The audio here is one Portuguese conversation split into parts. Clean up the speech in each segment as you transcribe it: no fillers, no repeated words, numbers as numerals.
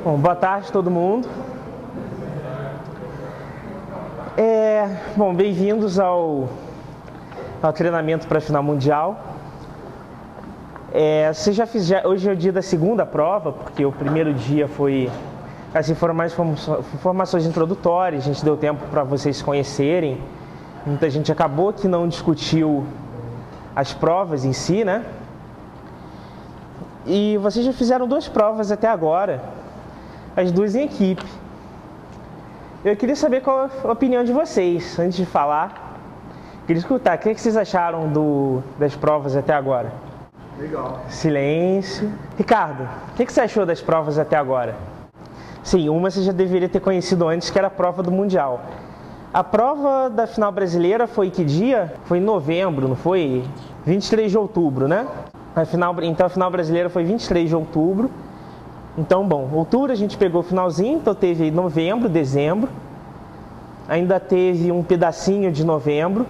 Bom, boa tarde todo mundo. Bom, bem-vindos ao treinamento para a final mundial. Hoje é o dia da segunda prova, porque o primeiro dia foi assim, foram mais informações introdutórias, a gente deu tempo para vocês se conhecerem. Muita gente acabou que não discutiu as provas em si, né? E vocês já fizeram 2 provas até agora, as 2 em equipe. Eu queria saber qual a opinião de vocês, antes de falar. Queria escutar, o que vocês acharam das provas até agora? Legal. Silêncio. Ricardo, o que você achou das provas até agora? Sim, uma você já deveria ter conhecido antes, que era a prova do Mundial. A prova da final brasileira foi que dia? Foi em novembro, não foi? 23 de outubro, né? Então a final brasileira foi 23 de outubro. Então, bom, outubro a gente pegou o finalzinho, então teve novembro, dezembro. Ainda teve um pedacinho de novembro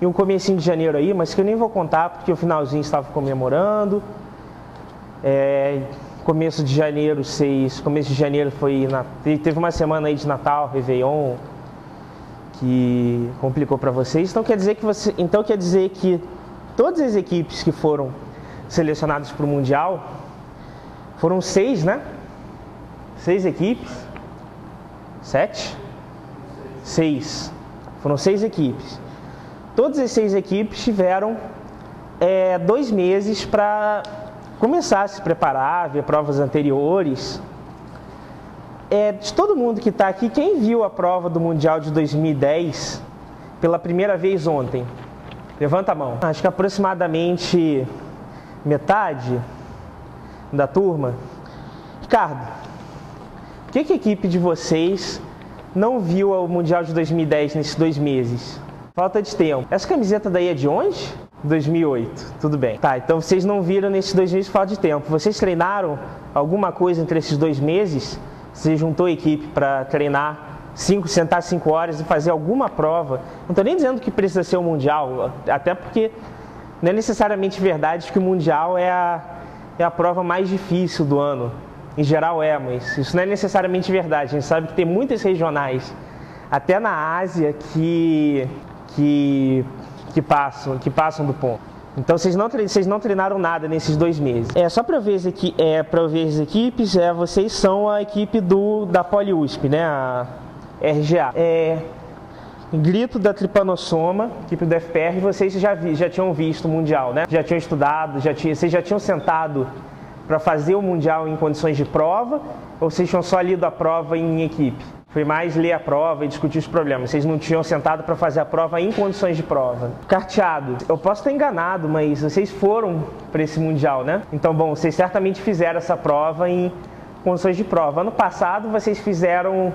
e um comecinho de janeiro aí, mas que eu nem vou contar porque o finalzinho estava comemorando. Começo de janeiro teve uma semana aí de Natal, Réveillon, que complicou para vocês. Então quer dizer que todas as equipes que foram selecionadas para o Mundial foram 6, né? 6 equipes? 7? 6. Foram 6 equipes. Todas as 6 equipes tiveram 2 meses para começar a se preparar, ver provas anteriores. De todo mundo que está aqui, quem viu a prova do Mundial de 2010 pela primeira vez ontem? Levanta a mão. Acho que aproximadamente metade da turma. Ricardo, por que a equipe de vocês não viu o Mundial de 2010 nesses 2 meses? Falta de tempo. Essa camiseta daí é de onde? 2008, tudo bem. Tá, então vocês não viram nesses 2 meses, falta de tempo. Vocês treinaram alguma coisa entre esses 2 meses? Você juntou a equipe para treinar, sentar 5 horas e fazer alguma prova? Não estou nem dizendo que precisa ser o Mundial, até porque não é necessariamente verdade que o Mundial é a prova mais difícil do ano. Em geral mas isso não é necessariamente verdade. A gente sabe que tem muitas regionais, até na Ásia, que passam do ponto. Então vocês não treinaram nada nesses 2 meses. Só para eu ver as equipes, vocês são a equipe da Poli-USP, né? A RGA. Grito da Tripanossoma, equipe do FPR, vocês já tinham visto o Mundial, né? Já tinham estudado, vocês já tinham sentado para fazer o Mundial em condições de prova, ou vocês tinham só lido a prova em equipe? Foi mais ler a prova e discutir os problemas. Vocês não tinham sentado para fazer a prova em condições de prova. Carteado. Eu posso estar enganado, mas vocês foram para esse Mundial, né? Então, bom, vocês certamente fizeram essa prova em condições de prova. Ano passado, vocês fizeram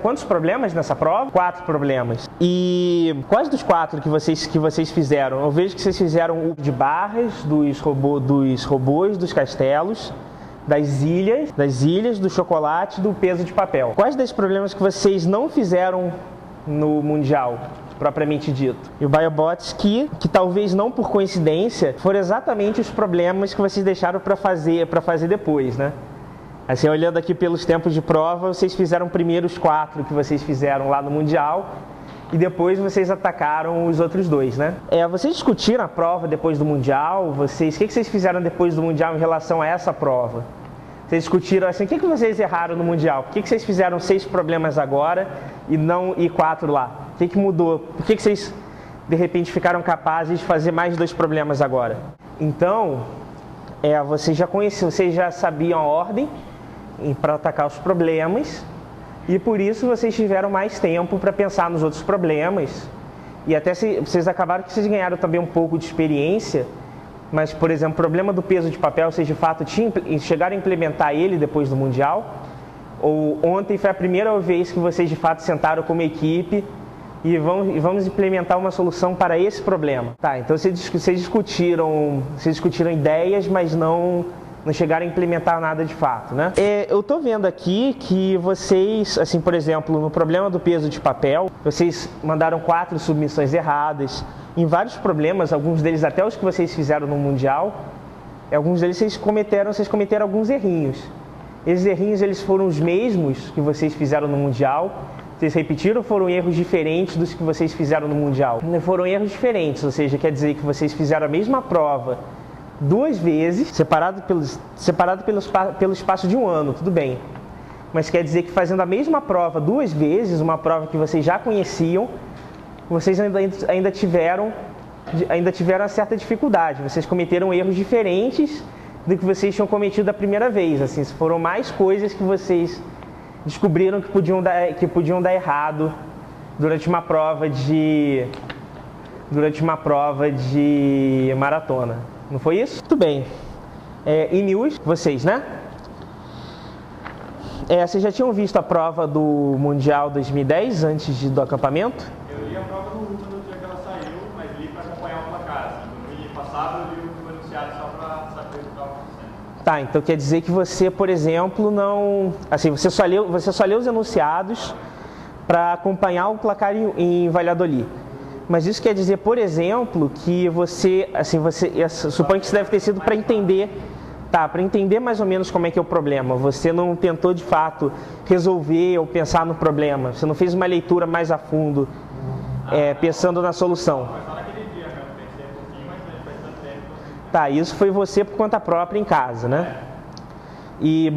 quantos problemas nessa prova? 4 problemas. E quais dos 4 que vocês fizeram? Eu vejo que vocês fizeram o de barras, dos robôs, dos castelos, das ilhas, do chocolate, do peso de papel. Quais desses problemas que vocês não fizeram no Mundial, propriamente dito? E o Biobots que talvez não por coincidência, foram exatamente os problemas que vocês deixaram para fazer depois, né? Assim, olhando aqui pelos tempos de prova, vocês fizeram primeiro os 4 que vocês fizeram lá no Mundial e depois vocês atacaram os outros 2, né? Vocês discutiram a prova depois do Mundial? O que vocês fizeram depois do Mundial em relação a essa prova? Vocês discutiram assim, o que vocês erraram no Mundial? Por que vocês fizeram 6 problemas agora e 4 lá? O que mudou? Por que vocês, de repente, ficaram capazes de fazer mais 2 problemas agora? Então, vocês já sabiam a ordem para atacar os problemas e por isso vocês tiveram mais tempo para pensar nos outros problemas e até vocês acabaram que vocês ganharam também um pouco de experiência, mas, por exemplo, o problema do peso de papel, vocês de fato chegaram a implementar ele depois do Mundial? Ou ontem foi a primeira vez que vocês de fato sentaram como equipe e vamos implementar uma solução para esse problema? Tá, então vocês discutiram ideias, mas não chegaram a implementar nada de fato, né? Eu tô vendo aqui que vocês, assim, por exemplo, no problema do peso de papel, vocês mandaram 4 submissões erradas. Em vários problemas, alguns deles até os que vocês fizeram no Mundial, alguns deles vocês cometeram alguns errinhos. Esses errinhos eles foram os mesmos que vocês fizeram no Mundial? Vocês repetiram ou foram erros diferentes dos que vocês fizeram no Mundial? Foram erros diferentes, ou seja, quer dizer que vocês fizeram a mesma prova 2 vezes, separado pelo espaço de 1 ano, tudo bem. Mas quer dizer que fazendo a mesma prova 2 vezes, uma prova que vocês já conheciam, vocês ainda tiveram uma certa dificuldade. Vocês cometeram erros diferentes do que vocês tinham cometido da primeira vez. Assim, foram mais coisas que vocês descobriram que podiam dar errado durante uma prova de maratona. Não foi isso? Tudo bem. Em miúdos, vocês, né? Vocês já tinham visto a prova do Mundial 2010 antes do acampamento? Eu li a prova do Ultra no dia que ela saiu, mas li para acompanhar o placar. No ano passado eu li o que foi anunciado só para saber o que estava acontecendo. Tá, então quer dizer que você, por exemplo, não... Assim, você só leu os enunciados para acompanhar o placar em Valladolid. Mas isso quer dizer, por exemplo, que você suponho que isso deve ter sido para entender... Tá, para entender mais ou menos como é que é o problema. Você não tentou de fato resolver ou pensar no problema. Você não fez uma leitura mais a fundo, pensando na solução. Foi só naquele dia mesmo, pensei um pouquinho, mas faz tanto tempo. Tá, isso foi você por conta própria em casa, né? E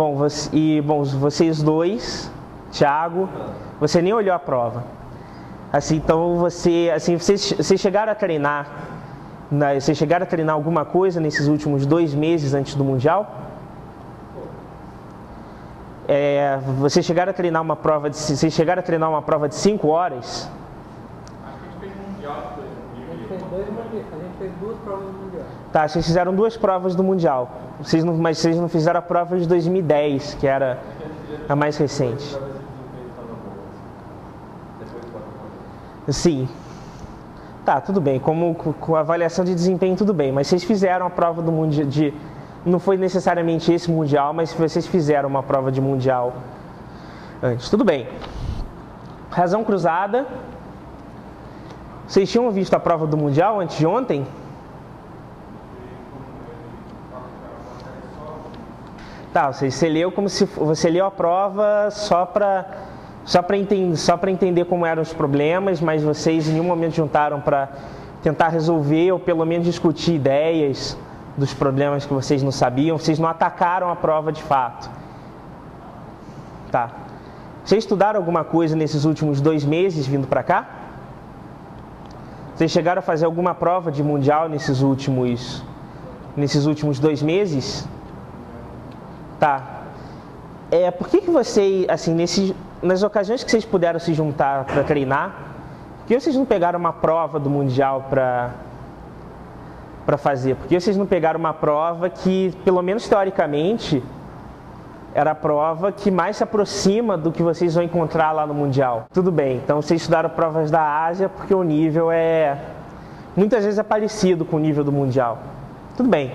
vocês dois, Thiago, você nem olhou a prova. Assim, então vocês chegaram a treinar. Vocês chegaram a treinar alguma coisa nesses últimos 2 meses antes do Mundial? Vocês chegaram a treinar uma prova de 5 horas? Acho que a gente fez um Mundial. A gente fez 2 provas do Mundial. Tá, vocês fizeram 2 provas do Mundial. Mas vocês não fizeram a prova de 2010, que era a mais recente. Sim. Tá, tudo bem, com a avaliação de desempenho tudo bem, mas vocês fizeram a prova do Mundial não foi necessariamente esse Mundial, mas vocês fizeram uma prova de Mundial antes, tudo bem. Razão cruzada, vocês tinham visto a prova do Mundial antes de ontem? Tá, você leu como se você leu a prova só para entender como eram os problemas, mas vocês em nenhum momento juntaram para tentar resolver ou pelo menos discutir ideias dos problemas que vocês não sabiam. Vocês não atacaram a prova de fato. Tá. Vocês estudaram alguma coisa nesses últimos 2 meses vindo para cá? Vocês chegaram a fazer alguma prova de Mundial nesses últimos 2 meses? Tá. Por que vocês, assim, nas ocasiões que vocês puderam se juntar para treinar, por que vocês não pegaram uma prova do Mundial para fazer? Por que vocês não pegaram uma prova que, pelo menos teoricamente, era a prova que mais se aproxima do que vocês vão encontrar lá no Mundial? Tudo bem, então vocês estudaram provas da Ásia porque o nível muitas vezes é parecido com o nível do Mundial. Tudo bem.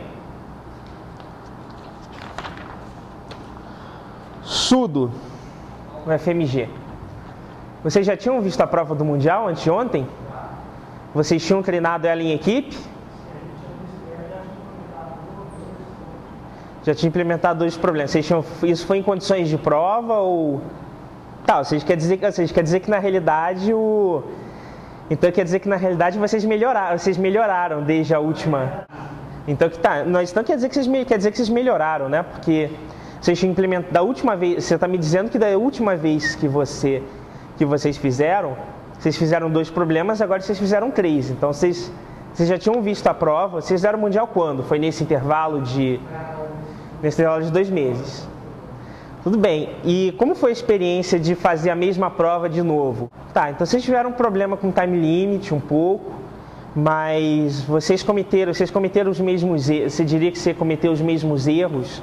Sudo, o FMG. Vocês já tinham visto a prova do Mundial anteontem? Vocês tinham treinado ela em equipe? Já tinha implementado 2 problemas. Isso foi em condições de prova ou... Tá, quer dizer que na realidade Então quer dizer que na realidade vocês melhoraram desde a última... Então quer dizer que vocês melhoraram, né? Porque vocês tinham implementado da última vez, você está me dizendo que da última vez que vocês fizeram 2 problemas, agora vocês fizeram 3. Então vocês já tinham visto a prova. Vocês fizeram o Mundial quando? Foi nesse intervalo de 2 meses. Tudo bem. E como foi a experiência de fazer a mesma prova de novo? Tá, então vocês tiveram um problema com time limit um pouco, mas vocês cometeram os mesmos erros. Você diria que você cometeu os mesmos erros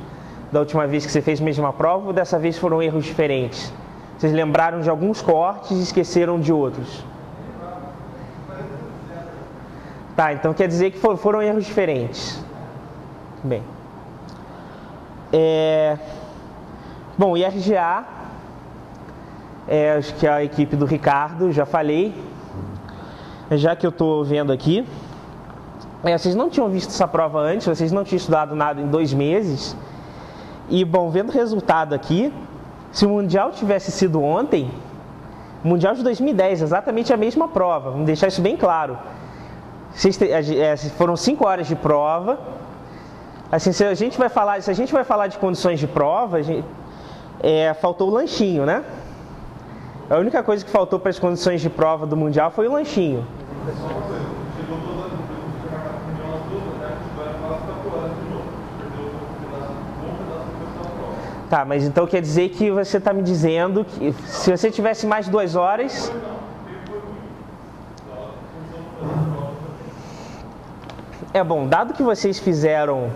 da última vez que você fez a mesma prova, ou dessa vez foram erros diferentes? Vocês lembraram de alguns cortes e esqueceram de outros? Tá, então quer dizer que foram erros diferentes. Bem. Bom, IRGA, acho que é a equipe do Ricardo, já falei. Já que eu estou vendo aqui, vocês não tinham visto essa prova antes, vocês não tinham estudado nada em 2 meses. E, bom, vendo o resultado aqui, se o Mundial tivesse sido ontem, o Mundial de 2010, exatamente a mesma prova, vamos deixar isso bem claro. Foram 5 horas de prova. Assim, se a gente vai falar de condições de prova, faltou o lanchinho, né? A única coisa que faltou para as condições de prova do Mundial foi o lanchinho. Tá, mas então quer dizer que você está me dizendo que se você tivesse mais 2 horas... Bom, dado que vocês fizeram...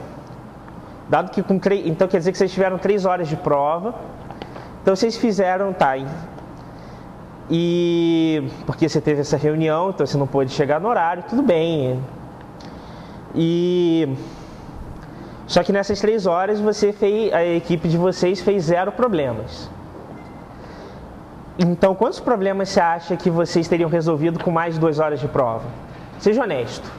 Então quer dizer que vocês tiveram 3 horas de prova. Então vocês fizeram, tá, e porque você teve essa reunião, então você não pôde chegar no horário, tudo bem. Só que nessas 3 horas a equipe de vocês fez 0 problemas. Então quantos problemas você acha que vocês teriam resolvido com mais de 2 horas de prova? Seja honesto.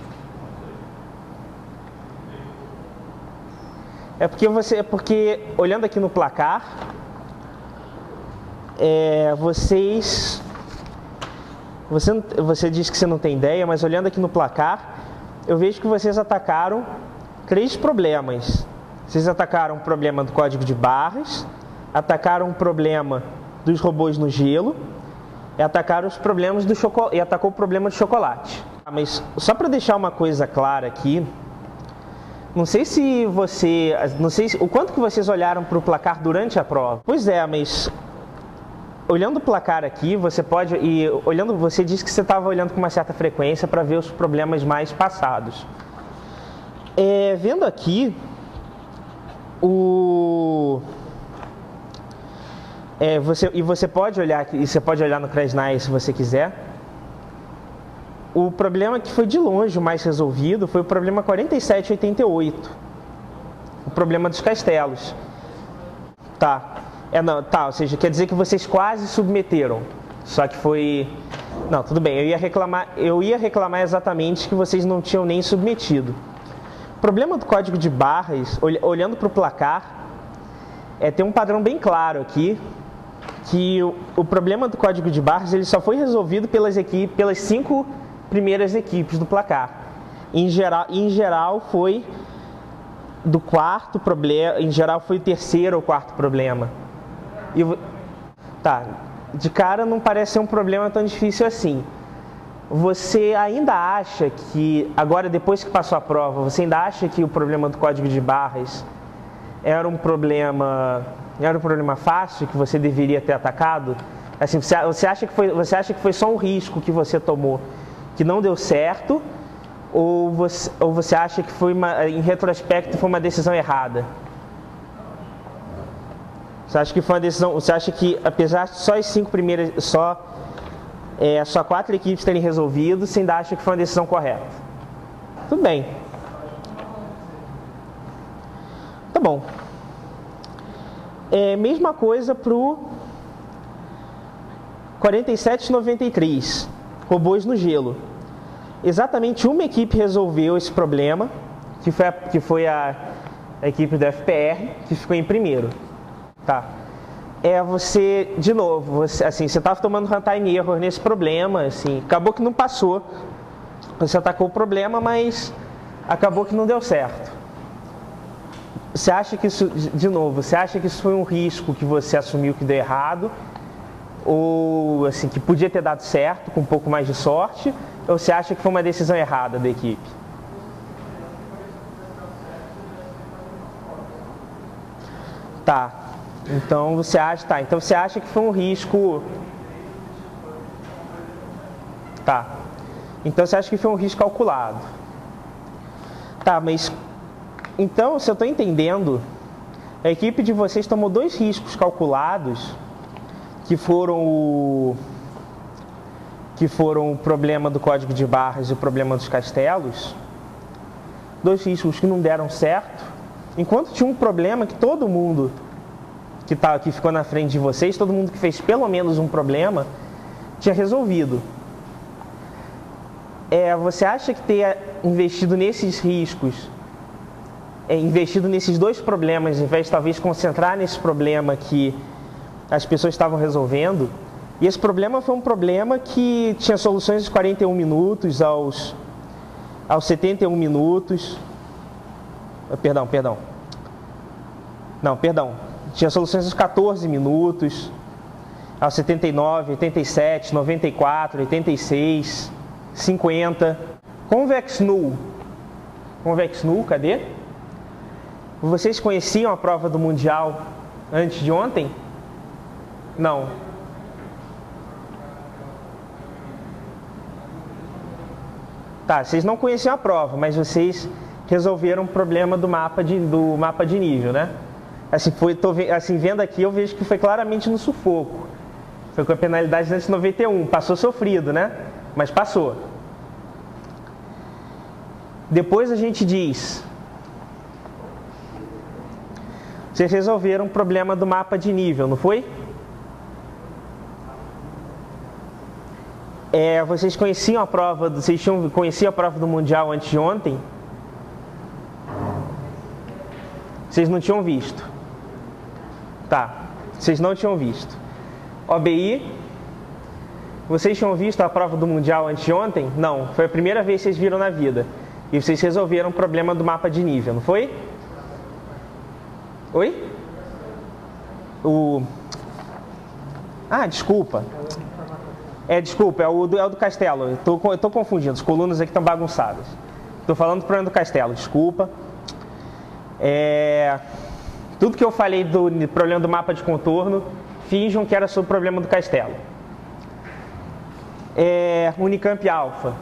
Porque olhando aqui no placar, você disse que você não tem ideia, mas olhando aqui no placar, eu vejo que vocês atacaram 3 problemas. Vocês atacaram o problema do código de barras, atacaram o problema dos robôs no gelo e atacaram os problemas e atacou o problema do chocolate. Mas só para deixar uma coisa clara aqui, não sei o quanto que vocês olharam para o placar durante a prova. Pois é, mas olhando o placar aqui, você disse que você estava olhando com uma certa frequência para ver os problemas mais passados. Vendo aqui, você pode olhar no CrashNice se você quiser. O problema que foi de longe o mais resolvido foi o problema 4788, o problema dos castelos. Ou seja, quer dizer que vocês quase submeteram, só que foi... Não, tudo bem, eu ia reclamar exatamente que vocês não tinham nem submetido. O problema do código de barras, olhando para o placar, tem um padrão bem claro aqui, que o problema do código de barras ele só foi resolvido pelas 5 primeiras equipes do placar. Em geral foi do quarto problema, em geral foi o 3º ou 4º problema. De cara não parece ser um problema tão difícil assim. Você ainda acha que, agora depois que passou a prova, você ainda acha que o problema do código de barras era um problema fácil, que você deveria ter atacado? Assim, você acha que foi só um risco que você tomou, que não deu certo, ou você acha que em retrospecto foi uma decisão errada? Você acha que apesar de só as 5 primeiras, só 4 equipes terem resolvido, você ainda acha que foi uma decisão correta? Tudo bem. Tá bom. Mesma coisa pro 4793, robôs no gelo. Exatamente uma equipe resolveu esse problema, que foi a equipe do FPR, que ficou em primeiro. Tá. Você estava tomando runtime error nesse problema, assim, acabou que não passou. Você atacou o problema, mas acabou que não deu certo. Você acha que isso foi um risco que você assumiu que deu errado? Ou assim, que podia ter dado certo com um pouco mais de sorte? Ou você acha que foi uma decisão errada da equipe? Tá. Então você acha que foi um risco. Tá. Então você acha que foi um risco calculado. Tá, mas então, se eu estou entendendo, a equipe de vocês tomou 2 riscos calculados, que foram o problema do código de barras e o problema dos castelos. 2 riscos que não deram certo, enquanto tinha um problema que todo mundo que ficou na frente de vocês, todo mundo que fez pelo menos um problema, tinha resolvido. Você acha que ter investido nesses riscos investido nesses dois problemas, ao invés de talvez concentrar nesse problema que as pessoas estavam resolvendo. E esse problema foi um problema que tinha soluções dos 41 minutos aos 71 minutos. Perdão. Tinha soluções dos 14 minutos, aos 79, 87, 94, 86, 50. Convex null, cadê? Vocês conheciam a prova do Mundial antes de ontem? Não. Tá, vocês não conheciam a prova, mas vocês resolveram o problema do mapa de nível, né? Assim, vendo aqui, eu vejo que foi claramente no sufoco. Foi com a penalidade antes de 91. Passou sofrido, né? Mas passou. Depois a gente diz... Vocês resolveram o problema do mapa de nível, não foi? Vocês conheciam a prova, conheciam a prova do Mundial antes de ontem? Vocês não tinham visto? Tá, vocês não tinham visto. OBI, vocês tinham visto a prova do Mundial antes de ontem? Não, foi a primeira vez que vocês viram na vida. E vocês resolveram o problema do mapa de nível, não foi? Oi? Desculpa. Desculpa, é o do Castelo. Eu tô confundindo, as colunas aqui estão bagunçadas. Estou falando do problema do Castelo, desculpa. Tudo que eu falei do problema do mapa de contorno, finjam que era sobre o problema do Castelo. Unicamp Alpha.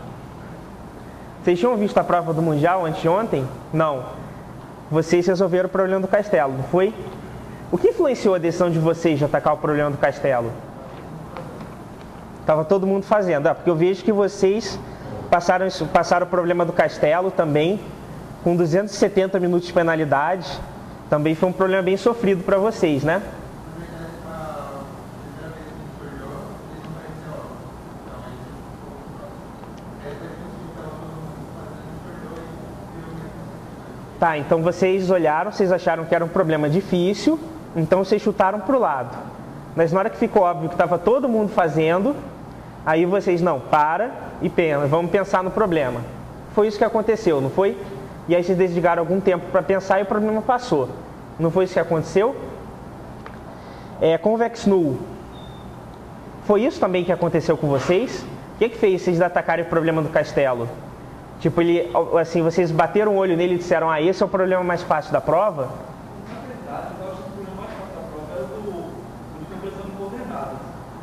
Vocês tinham visto a prova do Mundial anteontem? Não. Vocês resolveram o problema do Castelo, não foi? O que influenciou a decisão de vocês de atacar o problema do Castelo? Estava todo mundo fazendo. Porque eu vejo que vocês passaram o problema do Castelo também, com 270 minutos de penalidade. Também foi um problema bem sofrido para vocês, né? Tá, então vocês olharam, vocês acharam que era um problema difícil, então vocês chutaram para o lado. Mas na hora que ficou óbvio que estava todo mundo fazendo, aí vocês, não, para e pensa, vamos pensar no problema. Foi isso que aconteceu, não foi? E aí vocês dedicaram algum tempo para pensar e o problema passou. Não foi isso que aconteceu? Convex null. Foi isso também que aconteceu com vocês? O que fez vocês atacarem o problema do Castelo? Tipo, vocês bateram o olho nele e disseram, esse é o problema mais fácil da prova? Na verdade, eu acho que o problema mais fácil da prova era o de compressão coordenadas,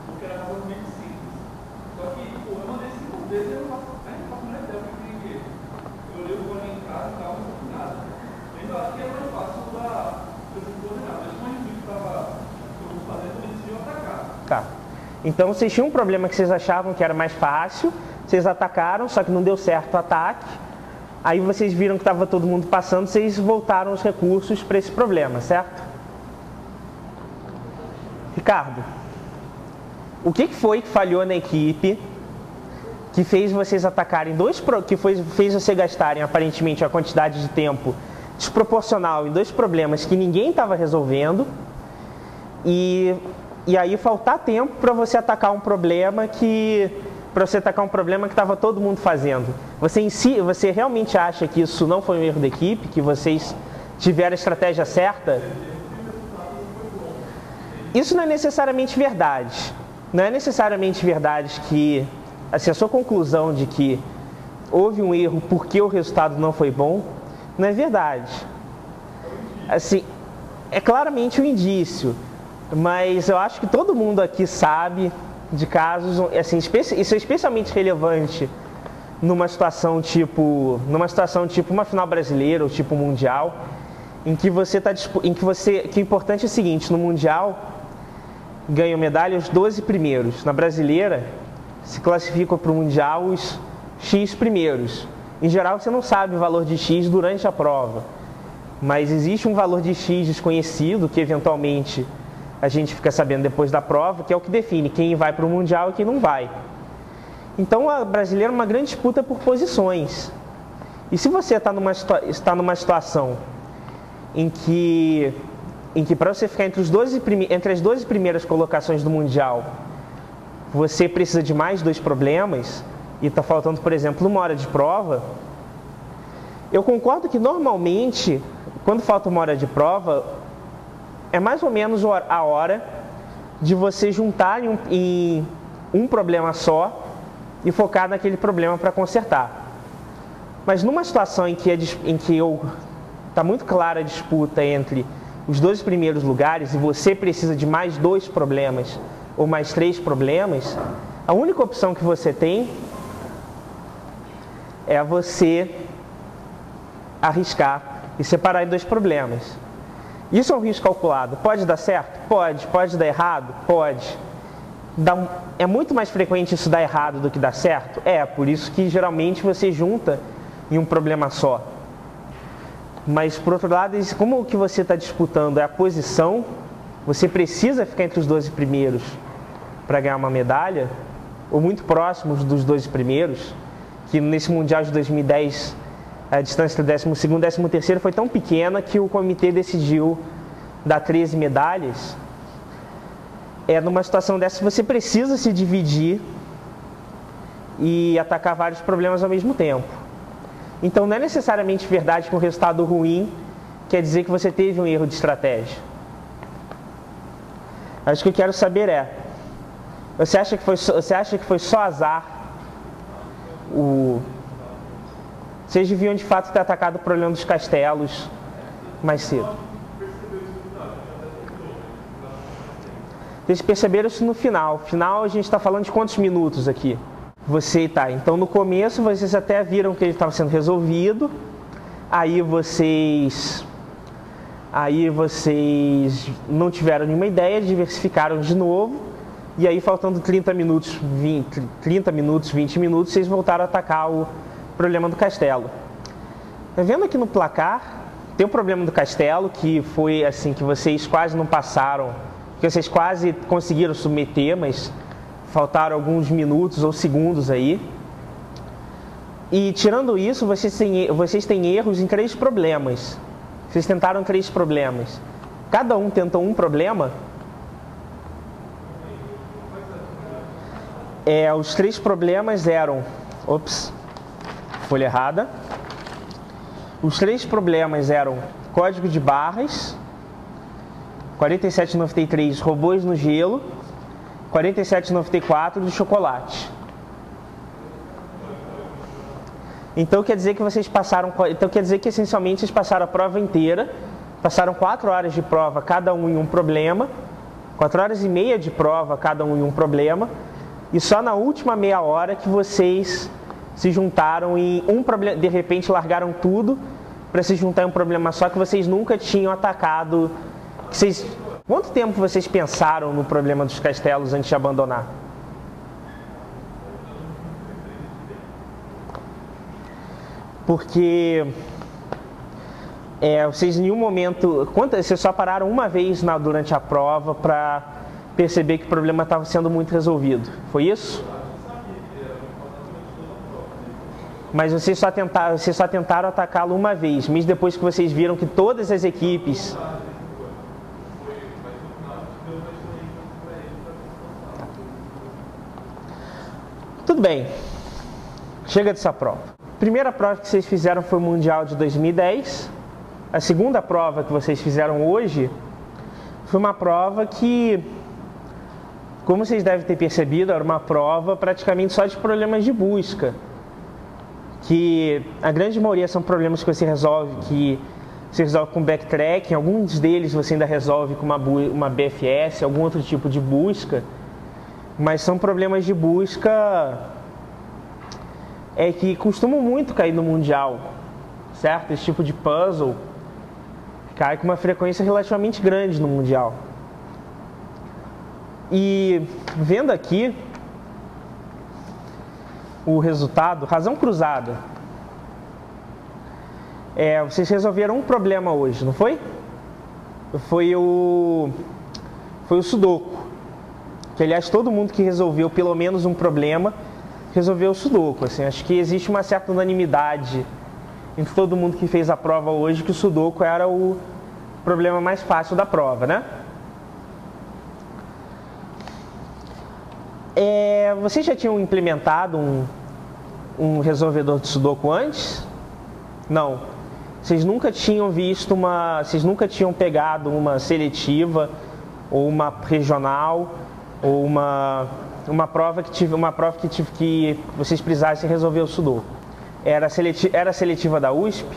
porque era razoavelmente simples. Só que, eu mandei 5 vezes e eu não faço mais ideia do que tem. Eu olhei o problema em casa e tal, não sei nada. Eu acho que era mais fácil da compressão coordenadas. Mas como a gente estava fazendo, eles iam atacar. Tá. Então, vocês tinham um problema que vocês achavam que era mais fácil, vocês atacaram, só que não deu certo o ataque. Aí vocês viram que estava todo mundo passando, vocês voltaram os recursos para esse problema, certo? Ricardo, o que foi que falhou na equipe que fez vocês atacarem fez você gastarem aparentemente a quantidade de tempo desproporcional em dois problemas que ninguém estava resolvendo e aí faltar tempo para você atacar um problema que estava todo mundo fazendo. Você realmente acha que isso não foi um erro da equipe, que vocês tiveram a estratégia certa? Isso não é necessariamente verdade. Não é necessariamente verdade que a sua conclusão de que houve um erro porque o resultado não foi bom, não é verdade. Assim, é claramente um indício, mas eu acho que todo mundo aqui sabe de casos, assim, isso é especialmente relevante numa situação tipo uma final brasileira ou tipo mundial, em que que o importante é o seguinte: no mundial ganham medalha os 12 primeiros, na brasileira se classificam para o mundial os X primeiros. Em geral você não sabe o valor de X durante a prova, mas existe um valor de X desconhecido que eventualmente a gente fica sabendo depois da prova, que é o que define quem vai para o Mundial e quem não vai. Então, a brasileira é uma grande disputa por posições. E se você está numa situação em que para você ficar entre as 12 primeiras colocações do Mundial, você precisa de mais 2 problemas, e está faltando, por exemplo, 1 hora de prova, eu concordo que normalmente, quando falta 1 hora de prova, é mais ou menos a hora de você juntar em um problema só e focar naquele problema para consertar. Mas numa situação em que está muito clara a disputa entre os 12 primeiros lugares e você precisa de mais 2 problemas ou mais 3 problemas, a única opção que você tem é você arriscar e separar em 2 problemas. Isso é um risco calculado. Pode dar certo? Pode. Pode dar errado? Pode. É muito mais frequente isso dar errado do que dar certo? Por isso que geralmente você junta em um problema só. Mas, por outro lado, como o que você está disputando é a posição, você precisa ficar entre os 12 primeiros para ganhar uma medalha, ou muito próximos dos 12 primeiros, que nesse Mundial de 2010 a distância do 12º e 13º foi tão pequena que o comitê decidiu dar 13 medalhas. Numa situação dessa você precisa se dividir e atacar vários problemas ao mesmo tempo. Então não é necessariamente verdade que um resultado ruim quer dizer que você teve um erro de estratégia. Acho que eu quero saber você acha que foi só azar? Vocês deviam de fato ter atacado o problema dos castelos mais cedo. Vocês perceberam isso no final. Final a gente está falando de quantos minutos aqui? Então no começo vocês até viram que ele estava sendo resolvido. Aí vocês não tiveram nenhuma ideia, diversificaram de novo. E aí faltando 30 minutos, 20 minutos, vocês voltaram a atacar o problema do castelo. Tá vendo aqui no placar? Tem o problema do castelo, que foi assim, que vocês quase não passaram, que vocês quase conseguiram submeter, mas faltaram alguns minutos ou segundos aí. E tirando isso, vocês têm erros em 3 problemas. Vocês tentaram 3 problemas. Cada um tentou um problema. Os 3 problemas eram... folha errada. Os 3 problemas eram código de barras, 4793 robôs no gelo, 4794 do chocolate. Então quer dizer que essencialmente vocês passaram a prova inteira, passaram 4 horas de prova cada um em um problema, 4 horas e meia de prova cada um em um problema, e só na última meia hora que vocês se juntaram em um problema, de repente largaram tudo para se juntar em um problema só que vocês nunca tinham atacado. Quanto tempo vocês pensaram no problema dos castelos antes de abandonar? Porque vocês em nenhum momento... Vocês só pararam uma vez durante a prova para perceber que o problema estava sendo muito resolvido. Foi isso? Mas vocês só tentaram atacá-lo uma vez, mesmo depois que vocês viram que todas as equipes... Tudo bem, chega dessa prova. A primeira prova que vocês fizeram foi o Mundial de 2010. A segunda prova que vocês fizeram hoje foi uma prova que, como vocês devem ter percebido, era uma prova praticamente só de problemas de busca. Que a grande maioria são problemas que você resolve com backtracking, alguns deles você ainda resolve com uma BFS, algum outro tipo de busca, mas são problemas de busca que costumam muito cair no Mundial, certo? Esse tipo de puzzle cai com uma frequência relativamente grande no Mundial. E vendo aqui o resultado, razão cruzada. Vocês resolveram um problema hoje, não foi? Foi o Sudoku. Que, aliás, todo mundo que resolveu pelo menos um problema, resolveu o Sudoku. Assim, acho que existe uma certa unanimidade entre todo mundo que fez a prova hoje que o Sudoku era o problema mais fácil da prova, né? Vocês já tinham implementado um resolvedor de Sudoku antes? Não. Vocês nunca tinham visto vocês nunca tinham pegado uma seletiva ou uma regional ou uma prova que vocês precisassem resolver o Sudoku. Era a seletiva da USP?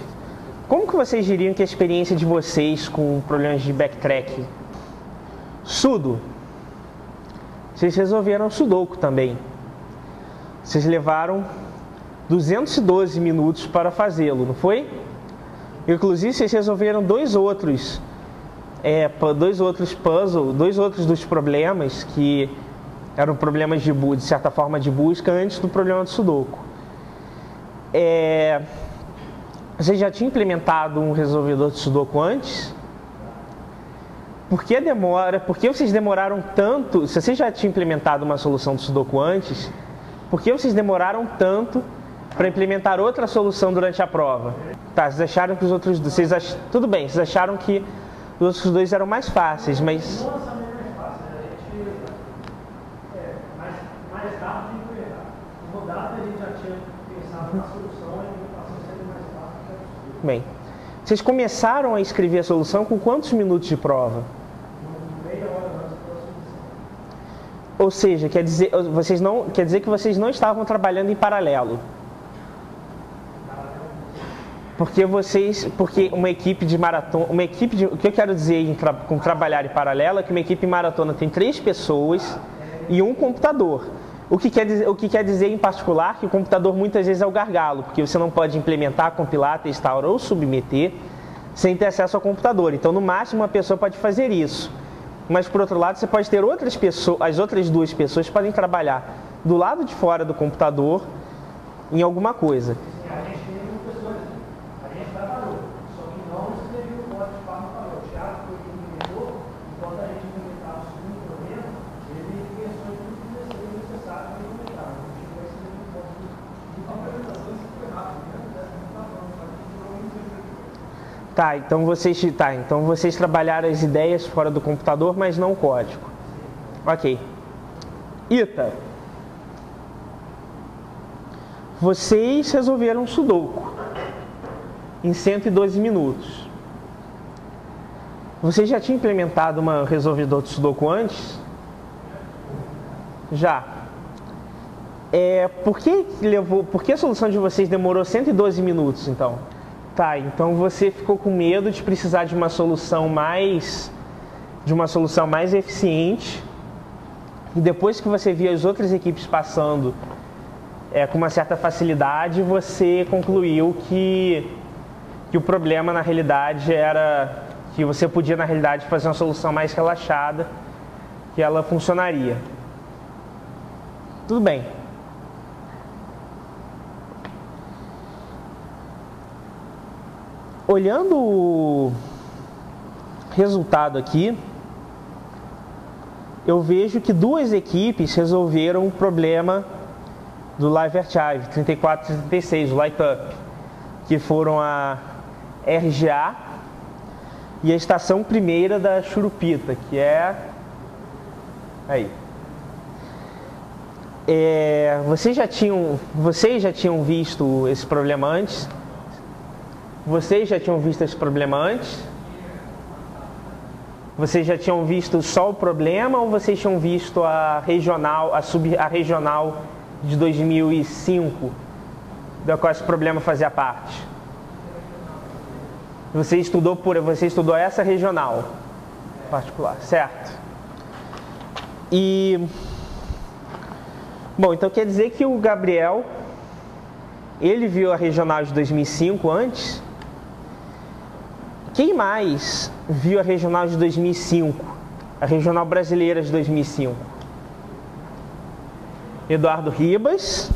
Como que vocês diriam que é a experiência de vocês com problemas de backtrack? Sudo. Vocês resolveram o Sudoku também. Vocês levaram 212 minutos para fazê-lo, não foi? Inclusive, vocês resolveram dois outros puzzles, dois outros dos problemas que eram problemas de certa forma de busca antes do problema do Sudoku. Vocês já tinham implementado um resolvedor de Sudoku antes? Por que vocês demoraram tanto? Se vocês já tinham implementado uma solução de Sudoku antes, por que vocês demoraram tanto para implementar outra solução durante a prova? Tá, vocês acharam que os outros dois... Tudo bem, vocês acharam que os outros dois eram mais fáceis, mas... Não orçamento mais fácil, a gente mais rápido de errar. No rodado a gente já tinha pensado na solução e a implementação seria mais fácil que a possível. Bem, vocês começaram a escrever a solução com quantos minutos de prova? Meia hora antes da solução. Ou seja, quer dizer que vocês não estavam trabalhando em paralelo. Porque uma equipe de maratona, o que eu quero dizer com trabalhar em paralelo é que uma equipe maratona tem 3 pessoas e um computador. O que quer dizer em particular que o computador muitas vezes é o gargalo, porque você não pode implementar, compilar, testar ou submeter sem ter acesso ao computador. Então, no máximo, uma pessoa pode fazer isso. Mas, por outro lado, você pode ter outras pessoas, as outras 2 pessoas podem trabalhar do lado de fora do computador em alguma coisa. Então vocês trabalharam as ideias fora do computador, mas não o código. Ok. Ita. Vocês resolveram um Sudoku em 112 minutos. Vocês já tinham implementado um resolvedor de Sudoku antes? Já. Por que a solução de vocês demorou 112 minutos, então? Então você ficou com medo de precisar de uma solução mais eficiente, e depois que você via as outras equipes passando com uma certa facilidade, você concluiu que o problema na realidade era que você podia na realidade fazer uma solução mais relaxada, que ela funcionaria. Tudo bem. Olhando o resultado aqui, eu vejo que 2 equipes resolveram o problema do Live Archive 34 e 36, o Light Up, que foram a RGA e a estação primeira da Churupita, que é aí. Vocês já tinham visto esse problema antes? Vocês já tinham visto esse problema antes? Vocês já tinham visto só o problema ou vocês tinham visto a regional de 2005, da qual esse problema fazia parte? Você estudou essa regional particular, certo? Bom, então quer dizer que o Gabriel, ele viu a regional de 2005 antes? Quem mais viu a regional de 2005? A regional brasileira de 2005? Eduardo Ribas.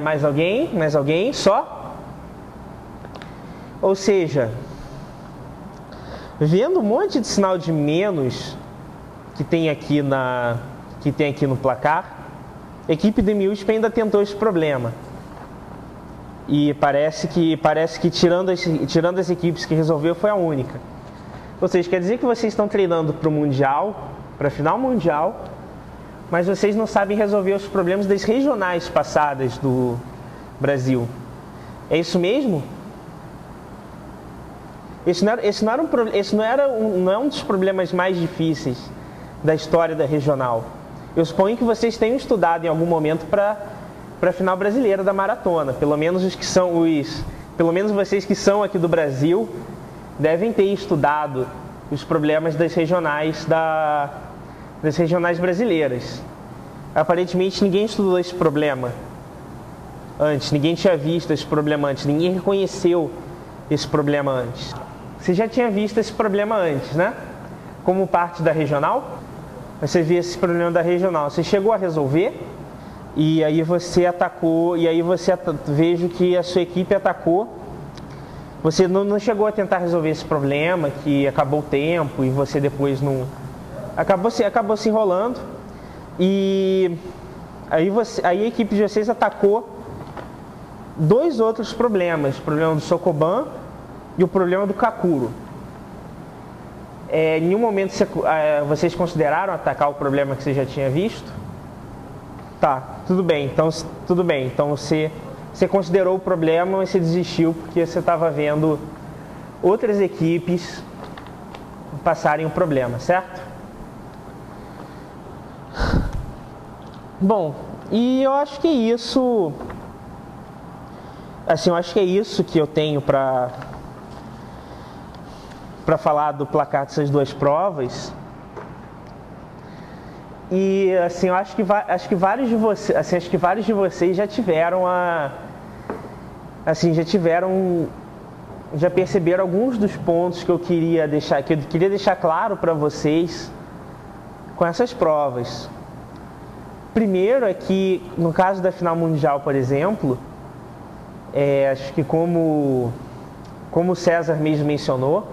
Mais alguém? Mais alguém? Só? Ou seja, vendo um monte de sinal de menos que tem aqui no placar, a equipe do MIUSP ainda tentou esse problema. E parece que tirando as equipes que resolveu foi a única. Ou seja, quer dizer que vocês estão treinando para o Mundial, para a final mundial, mas vocês não sabem resolver os problemas das regionais passadas do Brasil. É isso mesmo? Não é um dos problemas mais difíceis da história da regional. Eu suponho que vocês tenham estudado em algum momento para a final brasileira da maratona. Pelo menos vocês que são aqui do Brasil devem ter estudado os problemas das regionais brasileiras. Aparentemente ninguém estudou esse problema antes, ninguém tinha visto esse problema antes, ninguém reconheceu esse problema antes. Você já tinha visto esse problema antes, né? Como parte da regional, você via esse problema da regional, você chegou a resolver e aí você atacou, vejo que a sua equipe atacou. Você não chegou a tentar resolver esse problema, que acabou o tempo e você depois não... Acabou se enrolando e aí a equipe de vocês atacou dois outros problemas, o problema do Sokoban e o problema do Kakuro. Em nenhum momento vocês consideraram atacar o problema que você já tinha visto? Tá, tudo bem. Então você considerou o problema, mas você desistiu porque você estava vendo outras equipes passarem o problema, certo? Bom, e eu acho que é isso. Assim, eu acho que é isso que eu tenho para falar do placar dessas duas provas. E assim, eu acho que vários de vocês já tiveram já perceberam alguns dos pontos que eu queria deixar claro para vocês com essas provas. Primeiro é que no caso da final mundial, por exemplo, acho que como o César mesmo mencionou,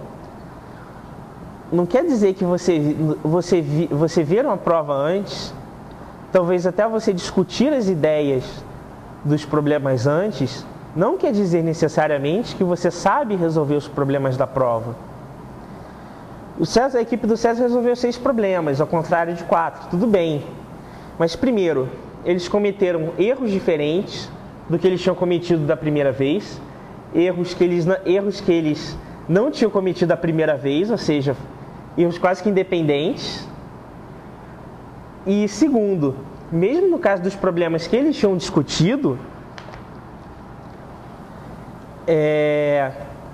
não quer dizer que você ver uma prova antes, talvez até você discutir as ideias dos problemas antes, não quer dizer necessariamente que você sabe resolver os problemas da prova. A equipe do César resolveu 6 problemas, ao contrário de 4, tudo bem. Mas primeiro, eles cometeram erros diferentes do que eles tinham cometido da primeira vez, erros que eles não tinham cometido da primeira vez, ou seja, erros quase que independentes. E segundo, mesmo no caso dos problemas que eles tinham discutido,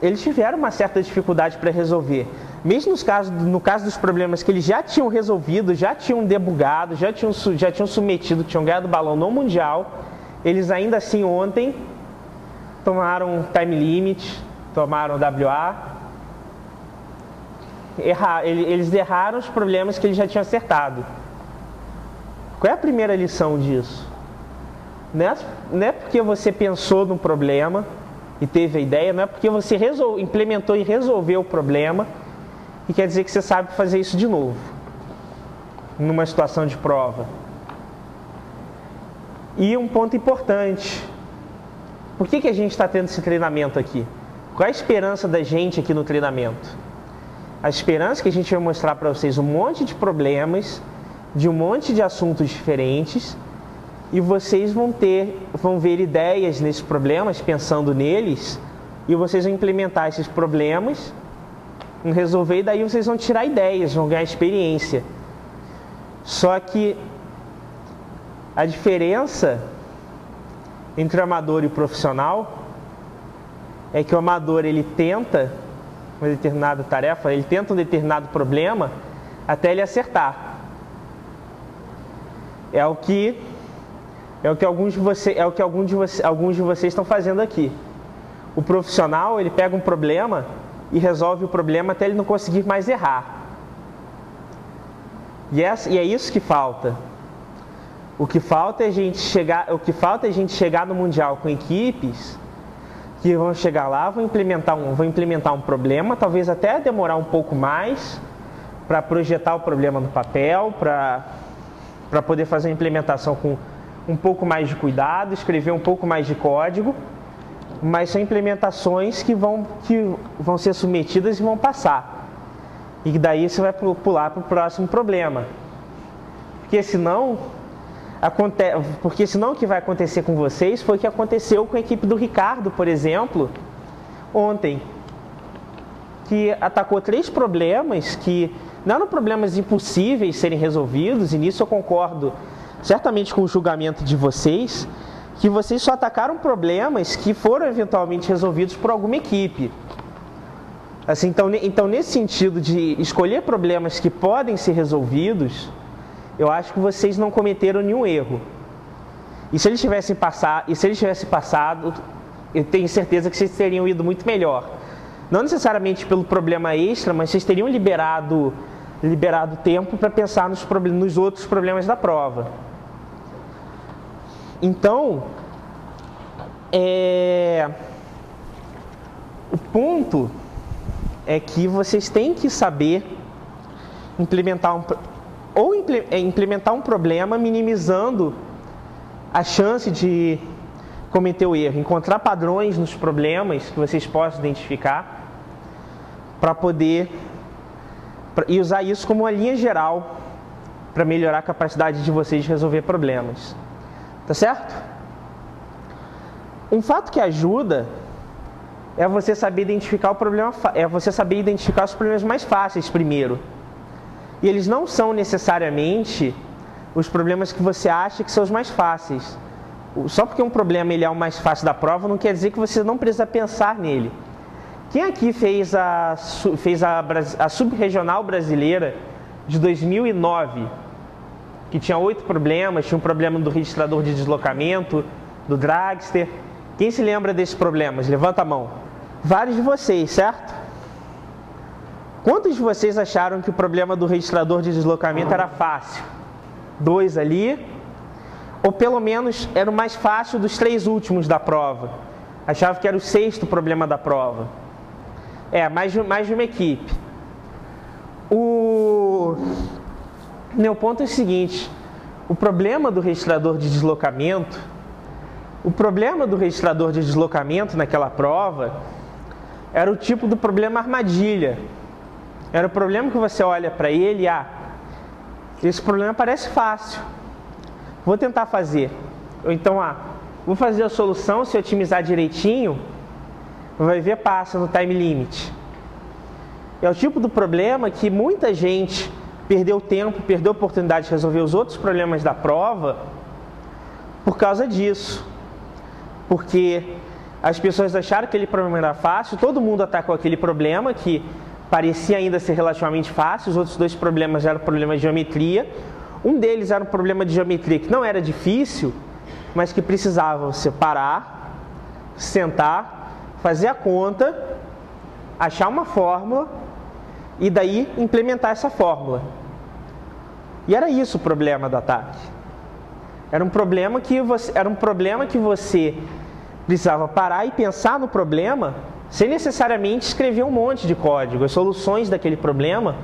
eles tiveram uma certa dificuldade para resolver. Mesmo no caso dos problemas que eles já tinham resolvido, já tinham debugado, já tinham submetido, tinham ganhado balão no Mundial, eles ainda assim ontem tomaram time limit, tomaram WA, eles erraram os problemas que eles já tinham acertado. Qual é a primeira lição disso? Não é porque você pensou no problema e teve a ideia, não é porque você implementou e resolveu o problema que quer dizer que você sabe fazer isso de novo numa situação de prova. E um ponto importante: por que a gente está tendo esse treinamento aqui? Qual é a esperança da gente aqui no treinamento? A esperança é que a gente vai mostrar para vocês um monte de problemas, de um monte de assuntos diferentes, e vocês vão ver ideias nesses problemas, pensando neles, e vocês vão implementar esses problemas, vão resolver, e daí vocês vão tirar ideias, vão ganhar experiência. Só que a diferença entre o amador e o profissional é que o amador, ele tenta uma determinada tarefa, ele tenta um determinado problema até ele acertar. É o que alguns de vocês estão fazendo aqui. O profissional, ele pega um problema e resolve o problema até ele não conseguir mais errar. E é isso que falta. O que falta é a gente chegar no Mundial com equipes que vão chegar lá, vão implementar um problema, talvez até demorar um pouco mais para projetar o problema no papel, para poder fazer a implementação com um pouco mais de cuidado, escrever um pouco mais de código, mas são implementações que vão ser submetidas e vão passar. E daí você vai pular para o próximo problema. Porque senão o que vai acontecer com vocês foi o que aconteceu com a equipe do Ricardo, por exemplo, ontem. Que atacou 3 problemas que não eram problemas impossíveis de serem resolvidos, e nisso eu concordo certamente com o julgamento de vocês, que vocês só atacaram problemas que foram eventualmente resolvidos por alguma equipe. Assim, então, nesse sentido de escolher problemas que podem ser resolvidos, eu acho que vocês não cometeram nenhum erro. E se eles tivessem passado, eu tenho certeza que vocês teriam ido muito melhor. Não necessariamente pelo problema extra, mas vocês teriam liberado tempo para pensar nos outros problemas da prova. Então, o ponto é que vocês têm que saber implementar um problema minimizando a chance de cometer o erro, encontrar padrões nos problemas que vocês possam identificar e usar isso como uma linha geral para melhorar a capacidade de vocês de resolver problemas. Tá certo? Um fato que ajuda é você saber identificar os problemas mais fáceis primeiro. E eles não são necessariamente os problemas que você acha que são os mais fáceis. Só porque um problema ele é o mais fácil da prova, não quer dizer que você não precisa pensar nele. Quem aqui fez a Subregional Brasileira de 2009, que tinha 8 problemas, tinha um problema do registrador de deslocamento, do dragster. Quem se lembra desses problemas? Levanta a mão. Vários de vocês, certo? Quantos de vocês acharam que o problema do registrador de deslocamento era fácil? 2 ali. Ou pelo menos era o mais fácil dos 3 últimos da prova. Achava que era o 6º problema da prova. Mais de uma equipe. Meu ponto é o seguinte: o problema do registrador de deslocamento naquela prova era o tipo do problema armadilha. Era o problema que você olha para ele e esse problema parece fácil. Vou tentar fazer. Ou então, vou fazer a solução, se eu otimizar direitinho, vai ver, passa no time limit. É o tipo do problema que muita gente perdeu tempo, perdeu a oportunidade de resolver os outros problemas da prova por causa disso. Porque as pessoas acharam que aquele problema era fácil, todo mundo atacou aquele problema que parecia ainda ser relativamente fácil, os outros 2 problemas eram problemas de geometria. Um deles era um problema de geometria que não era difícil, mas que precisava você parar, sentar, fazer a conta, achar uma fórmula e daí implementar essa fórmula. E era isso o problema do ataque. Era um problema que você precisava parar e pensar no problema sem necessariamente escrever um monte de código. As soluções daquele problema,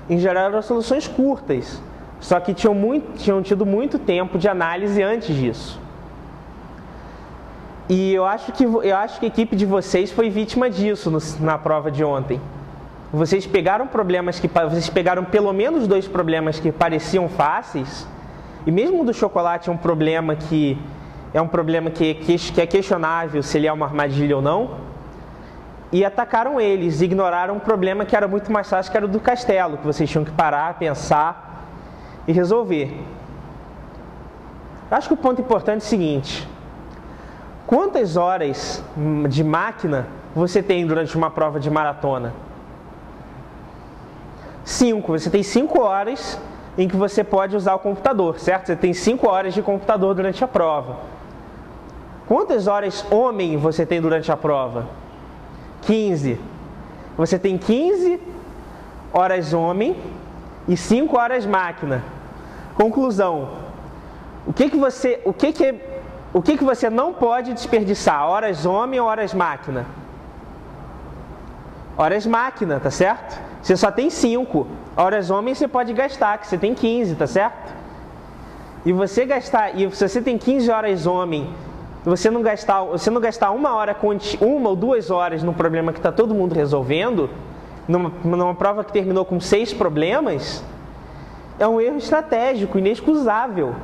em geral, eram soluções curtas, só que tinham tido muito tempo de análise antes disso. E eu acho que a equipe de vocês foi vítima disso na prova de ontem. Vocês pegaram pelo menos 2 problemas que pareciam fáceis, e mesmo o do chocolate é um problema que é questionável se ele é uma armadilha ou não, e atacaram eles, ignoraram um problema que era muito mais fácil, que era o do castelo, que vocês tinham que parar, pensar e resolver. Eu acho que o ponto importante é o seguinte: quantas horas de máquina você tem durante uma prova de maratona? 5. Você tem 5 horas em que você pode usar o computador, certo? Você tem 5 horas de computador durante a prova. Quantas horas homem você tem durante a prova? 15. Você tem 15 horas homem e 5 horas máquina. Conclusão: o que você não pode desperdiçar? Horas homem ou horas máquina? Horas máquina, tá certo? Você só tem 5. Horas homem você pode gastar, que você tem 15, tá certo? E se você tem 15 horas homem você não gastar 1 ou 2 horas num problema que está todo mundo resolvendo, numa prova que terminou com 6 problemas, é um erro estratégico, inexcusável.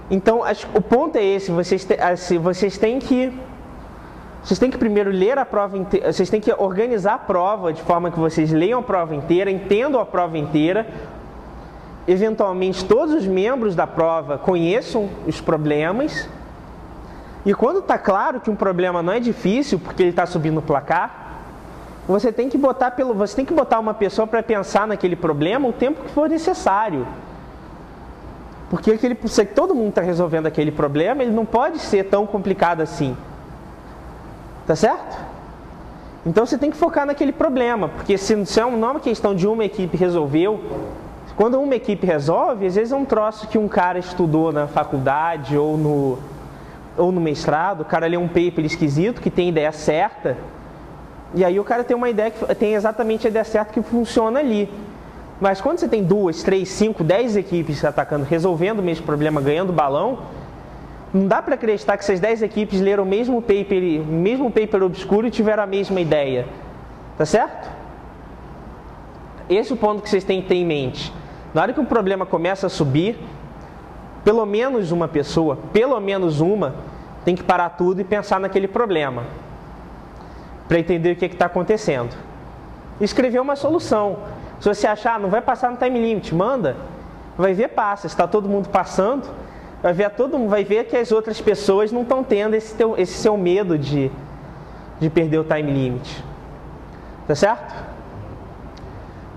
Então, o ponto é esse, vocês têm que primeiro ler a prova inteira, vocês têm que organizar a prova de forma que vocês leiam a prova inteira, entendam a prova inteira, eventualmente todos os membros da prova conheçam os problemas, e quando está claro que um problema não é difícil, porque ele está subindo o placar, você tem que botar uma pessoa para pensar naquele problema o tempo que for necessário. Porque se todo mundo está resolvendo aquele problema, ele não pode ser tão complicado assim. Tá certo? Então você tem que focar naquele problema, porque se não é uma questão de uma equipe resolveu, quando uma equipe resolve, às vezes é um troço que um cara estudou na faculdade ou no mestrado, o cara lê um paper esquisito que tem ideia certa, e aí o cara tem uma ideia que tem exatamente a ideia certa que funciona ali. Mas quando você tem 2, 3, 5, 10 equipes atacando, resolvendo o mesmo problema, ganhando balão, não dá para acreditar que essas 10 equipes leram o mesmo paper obscuro e tiveram a mesma ideia. Tá certo? Esse é o ponto que vocês têm que ter em mente. Na hora que um problema começa a subir, pelo menos uma pessoa, tem que parar tudo e pensar naquele problema, para entender o que está acontecendo. Escrever uma solução. Se você achar, não vai passar no time limit, manda. Vai ver, passa. Se está todo mundo passando, vai ver que as outras pessoas não estão tendo esse seu medo de perder o time limit. Tá certo?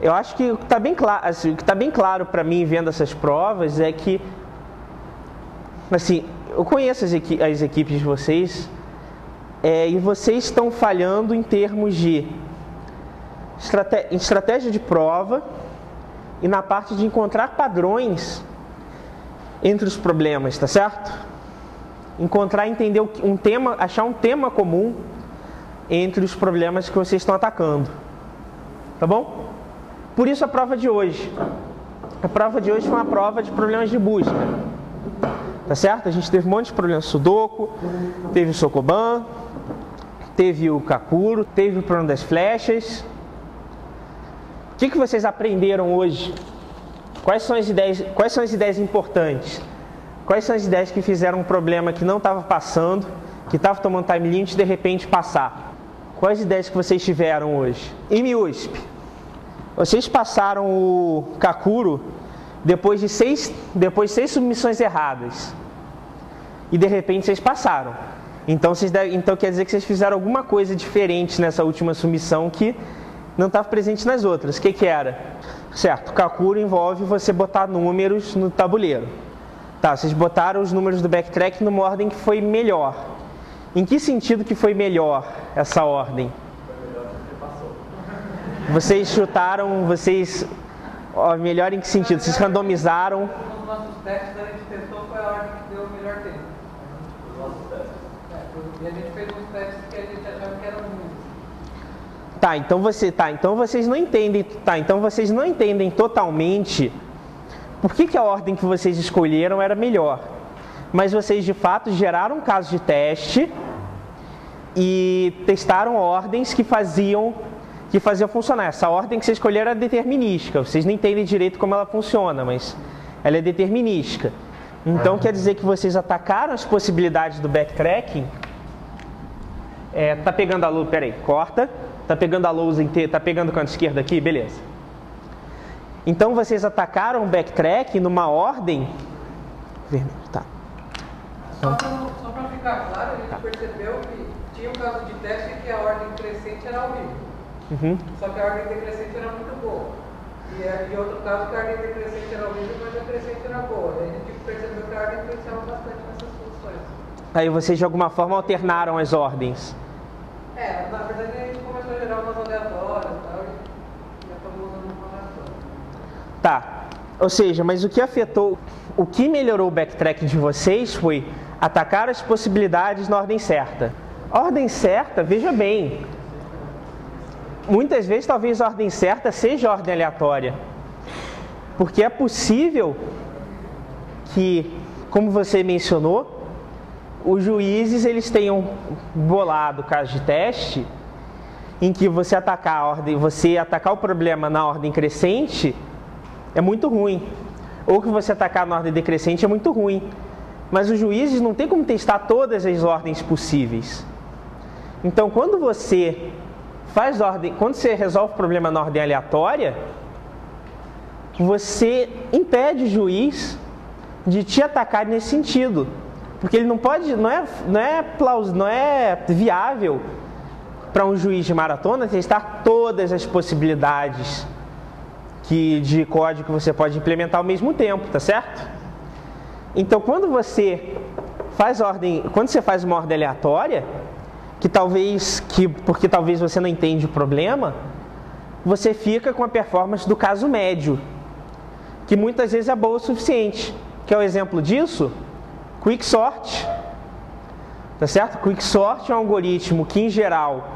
Eu acho que o que está bem claro, assim, o que está bem claro para mim vendo essas provas é que, assim, eu conheço as equipes de vocês, e vocês estão falhando em termos de estratégia de prova e na parte de encontrar padrões entre os problemas, tá certo? Entender achar um tema comum entre os problemas que vocês estão atacando, tá bom? Por isso a prova de hoje. A prova de hoje foi uma prova de problemas de busca, tá certo? A gente teve um monte de problemas de Sudoku, teve o Sokoban, teve o Kakuro, teve o problema das flechas. O que vocês aprenderam hoje? Quais são as ideias importantes? Quais são as ideias que fizeram um problema que não estava passando, que estava tomando time limit e de repente passar? Quais ideias que vocês tiveram hoje? Em MIUSP, vocês passaram o Kakuro depois de 6 submissões erradas. E de repente vocês passaram. Então quer dizer que vocês fizeram alguma coisa diferente nessa última submissão que não estava presente nas outras. O que era? Certo, Kakuro envolve você botar números no tabuleiro. Tá, vocês botaram os números do backtrack numa ordem que foi melhor. Em que sentido que foi melhor essa ordem? Vocês chutaram, melhor em que sentido? Vocês randomizaram? Nos nossos testes a gente testou foi a ordem que deu o melhor tempo. E a gente fez uns testes que a gente achava que eram ruins. Então vocês não entendem totalmente por que a ordem que vocês escolheram era melhor. Mas vocês de fato geraram um caso de teste e testaram ordens que faziam funcionar. Essa ordem que vocês escolheram é determinística. Vocês não entendem direito como ela funciona, mas ela é determinística. Então quer dizer que vocês atacaram as possibilidades do backtracking. Tá pegando a luz, peraí, corta. Tá pegando a lousa inteira, tá pegando o canto esquerdo aqui, beleza. Então vocês atacaram o backtrack numa ordem vermelho, tá. Só para ficar claro, a gente percebeu que tinha um caso de teste que a ordem crescente era horrível. Uhum. Só que a ordem decrescente era muito boa. E outro caso que a ordem decrescente era horrível, mas a crescente era boa. Daí a gente percebeu que a ordem influenciava bastante nessas soluções. Aí vocês de alguma forma alternaram as ordens. Na verdade a gente começou a gerar umas aleatórias e tal, e acabou usando uma aleatória. Tá, ou seja, mas o que melhorou o backtracking de vocês foi atacar as possibilidades na ordem certa. A ordem certa, veja bem, muitas vezes talvez a ordem certa seja a ordem aleatória. Porque é possível que, como você mencionou, os juízes eles tenham bolado caso de teste em que você atacar o problema na ordem crescente é muito ruim, ou que você atacar na ordem decrescente é muito ruim. Mas os juízes não tem como testar todas as ordens possíveis. Então, quando você resolve o problema na ordem aleatória, você impede o juiz de te atacar nesse sentido, porque ele não é viável para um juiz de maratona testar todas as possibilidades de código que você pode implementar ao mesmo tempo, tá certo? Então, quando você faz uma ordem aleatória, porque talvez você não entende o problema, você fica com a performance do caso médio, que muitas vezes é boa o suficiente. Que é o exemplo disso? Quicksort, tá certo? Quicksort é um algoritmo que, em geral,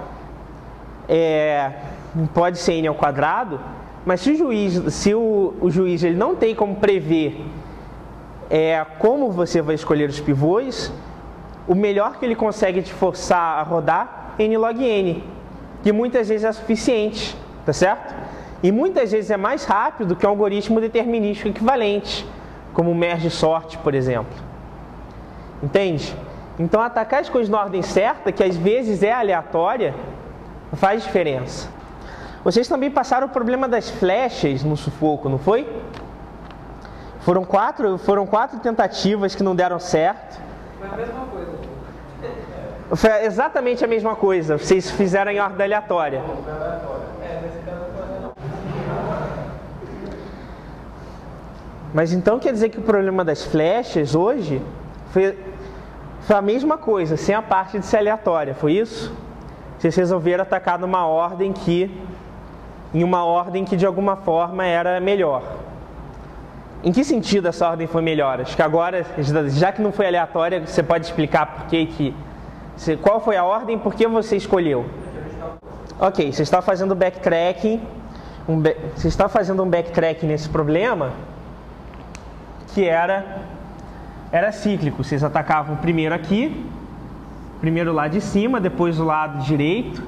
pode ser n ao quadrado, mas se o juiz ele não tem como prever como você vai escolher os pivôs, o melhor que ele consegue te forçar a rodar é n log n, que muitas vezes é suficiente, tá certo? E muitas vezes é mais rápido que um algoritmo determinístico equivalente, como o merge sort, por exemplo. Entende? Então, atacar as coisas na ordem certa, que às vezes é aleatória, faz diferença. Vocês também passaram o problema das flechas no sufoco, não foi? Foram quatro tentativas que não deram certo. Foi a mesma coisa. Foi exatamente a mesma coisa. Vocês fizeram em ordem aleatória. Nesse caso não. Mas então quer dizer que o problema das flechas hoje foi a mesma coisa, sem a parte de ser aleatória, foi isso? Vocês resolveram atacar em uma ordem que de alguma forma era melhor. Em que sentido essa ordem foi melhor? Acho que agora, já que não foi aleatória, você pode explicar qual foi a ordem e por que você escolheu. Ok, você está fazendo backtracking, nesse problema que era cíclico. Vocês atacavam primeiro aqui, primeiro o lado de cima, depois o lado direito,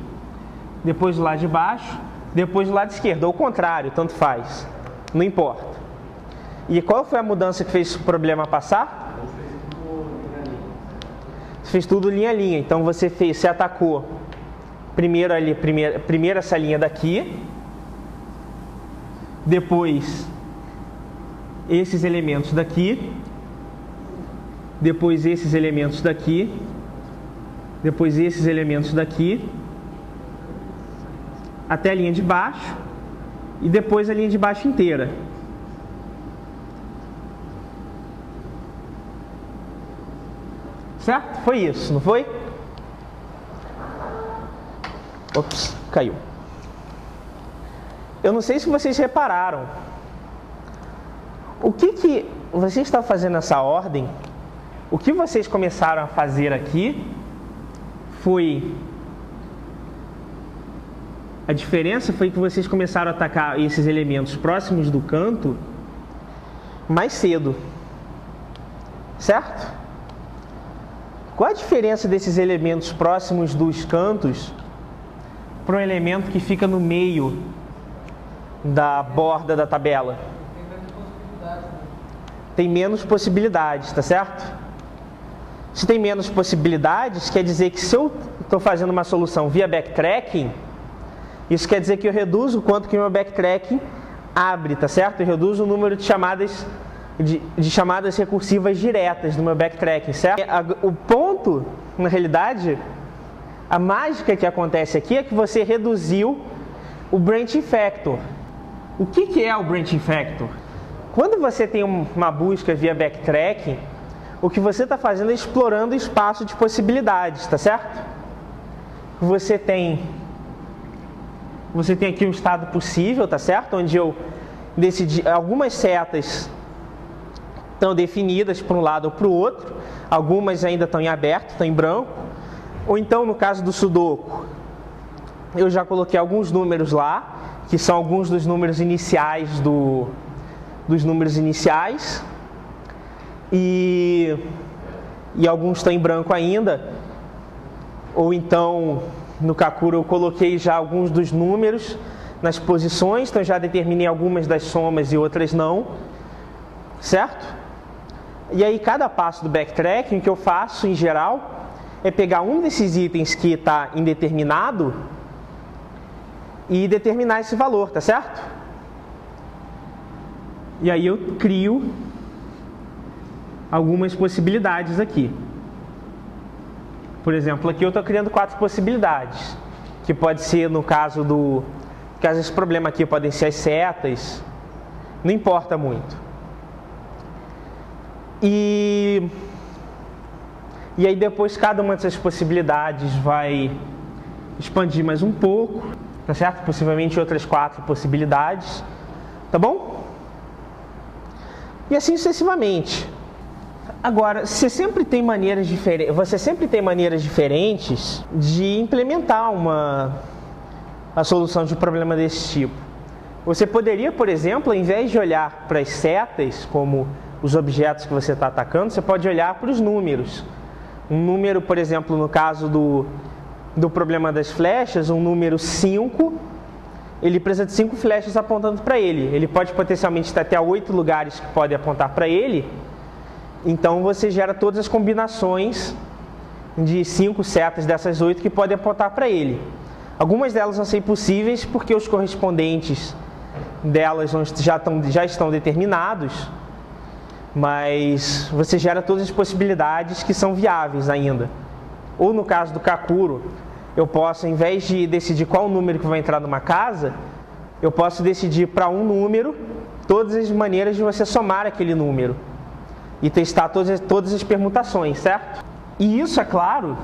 depois o lado de baixo, depois o lado esquerdo, ou o contrário, tanto faz, não importa. E qual foi a mudança que fez o problema passar? Você fez tudo linha a linha. Então você atacou primeiro essa linha daqui, depois esses elementos daqui, depois esses elementos daqui, depois esses elementos daqui, até a linha de baixo e depois a linha de baixo inteira. Certo? Foi isso, não foi? Ops, caiu. Eu não sei se vocês repararam. O que você está fazendo nessa ordem? O que vocês começaram a fazer aqui foi... A diferença foi que vocês começaram a atacar esses elementos próximos do canto mais cedo. Certo? Qual a diferença desses elementos próximos dos cantos para um elemento que fica no meio da borda da tabela? Tem menos possibilidades, tá certo? Se tem menos possibilidades, quer dizer que se eu estou fazendo uma solução via backtracking, isso quer dizer que eu reduzo o quanto que o meu backtracking abre, tá certo? Eu reduzo o número de chamadas recursivas diretas do meu backtracking, certo? O ponto, na realidade, a mágica que acontece aqui é que você reduziu o branching factor. O que é o branching factor? Quando você tem uma busca via backtracking, o que você está fazendo é explorando o espaço de possibilidades, tá certo? Você tem aqui um estado possível, tá certo? Onde eu decidi algumas setas estão definidas para um lado ou para o outro, algumas ainda estão em aberto, estão em branco, ou então no caso do Sudoku, eu já coloquei alguns números lá, que são alguns dos números iniciais dos números iniciais, e e alguns estão em branco ainda, ou então no Kakuro eu coloquei já alguns dos números nas posições, então já determinei algumas das somas e outras não, certo? E aí cada passo do backtracking que eu faço em geral é pegar um desses itens que está indeterminado e determinar esse valor, tá certo? E aí eu crio algumas possibilidades aqui. Por exemplo, aqui eu estou criando 4 possibilidades, que pode ser no caso do... Caso esse problema aqui podem ser as setas, não importa muito. E aí depois cada uma dessas possibilidades vai expandir mais um pouco, tá certo? Possivelmente outras 4 possibilidades, tá bom? E assim sucessivamente. Agora, você sempre tem maneiras diferentes de implementar a solução de um problema desse tipo. Você poderia, por exemplo, ao invés de olhar para as setas como os objetos que você está atacando, você pode olhar para os números. Um número, por exemplo, no caso do problema das flechas, um número 5, ele precisa de 5 flechas apontando para ele. Ele pode potencialmente ter até 8 lugares que podem apontar para ele. Então você gera todas as combinações de 5 setas dessas 8 que podem apontar para ele. Algumas delas vão ser impossíveis porque os correspondentes delas já estão determinados, mas você gera todas as possibilidades que são viáveis ainda. Ou no caso do Kakuro, eu posso, ao invés de decidir qual número que vai entrar numa casa, eu posso decidir para um número todas as maneiras de você somar aquele número e testar todas as permutações, certo? E isso, é claro,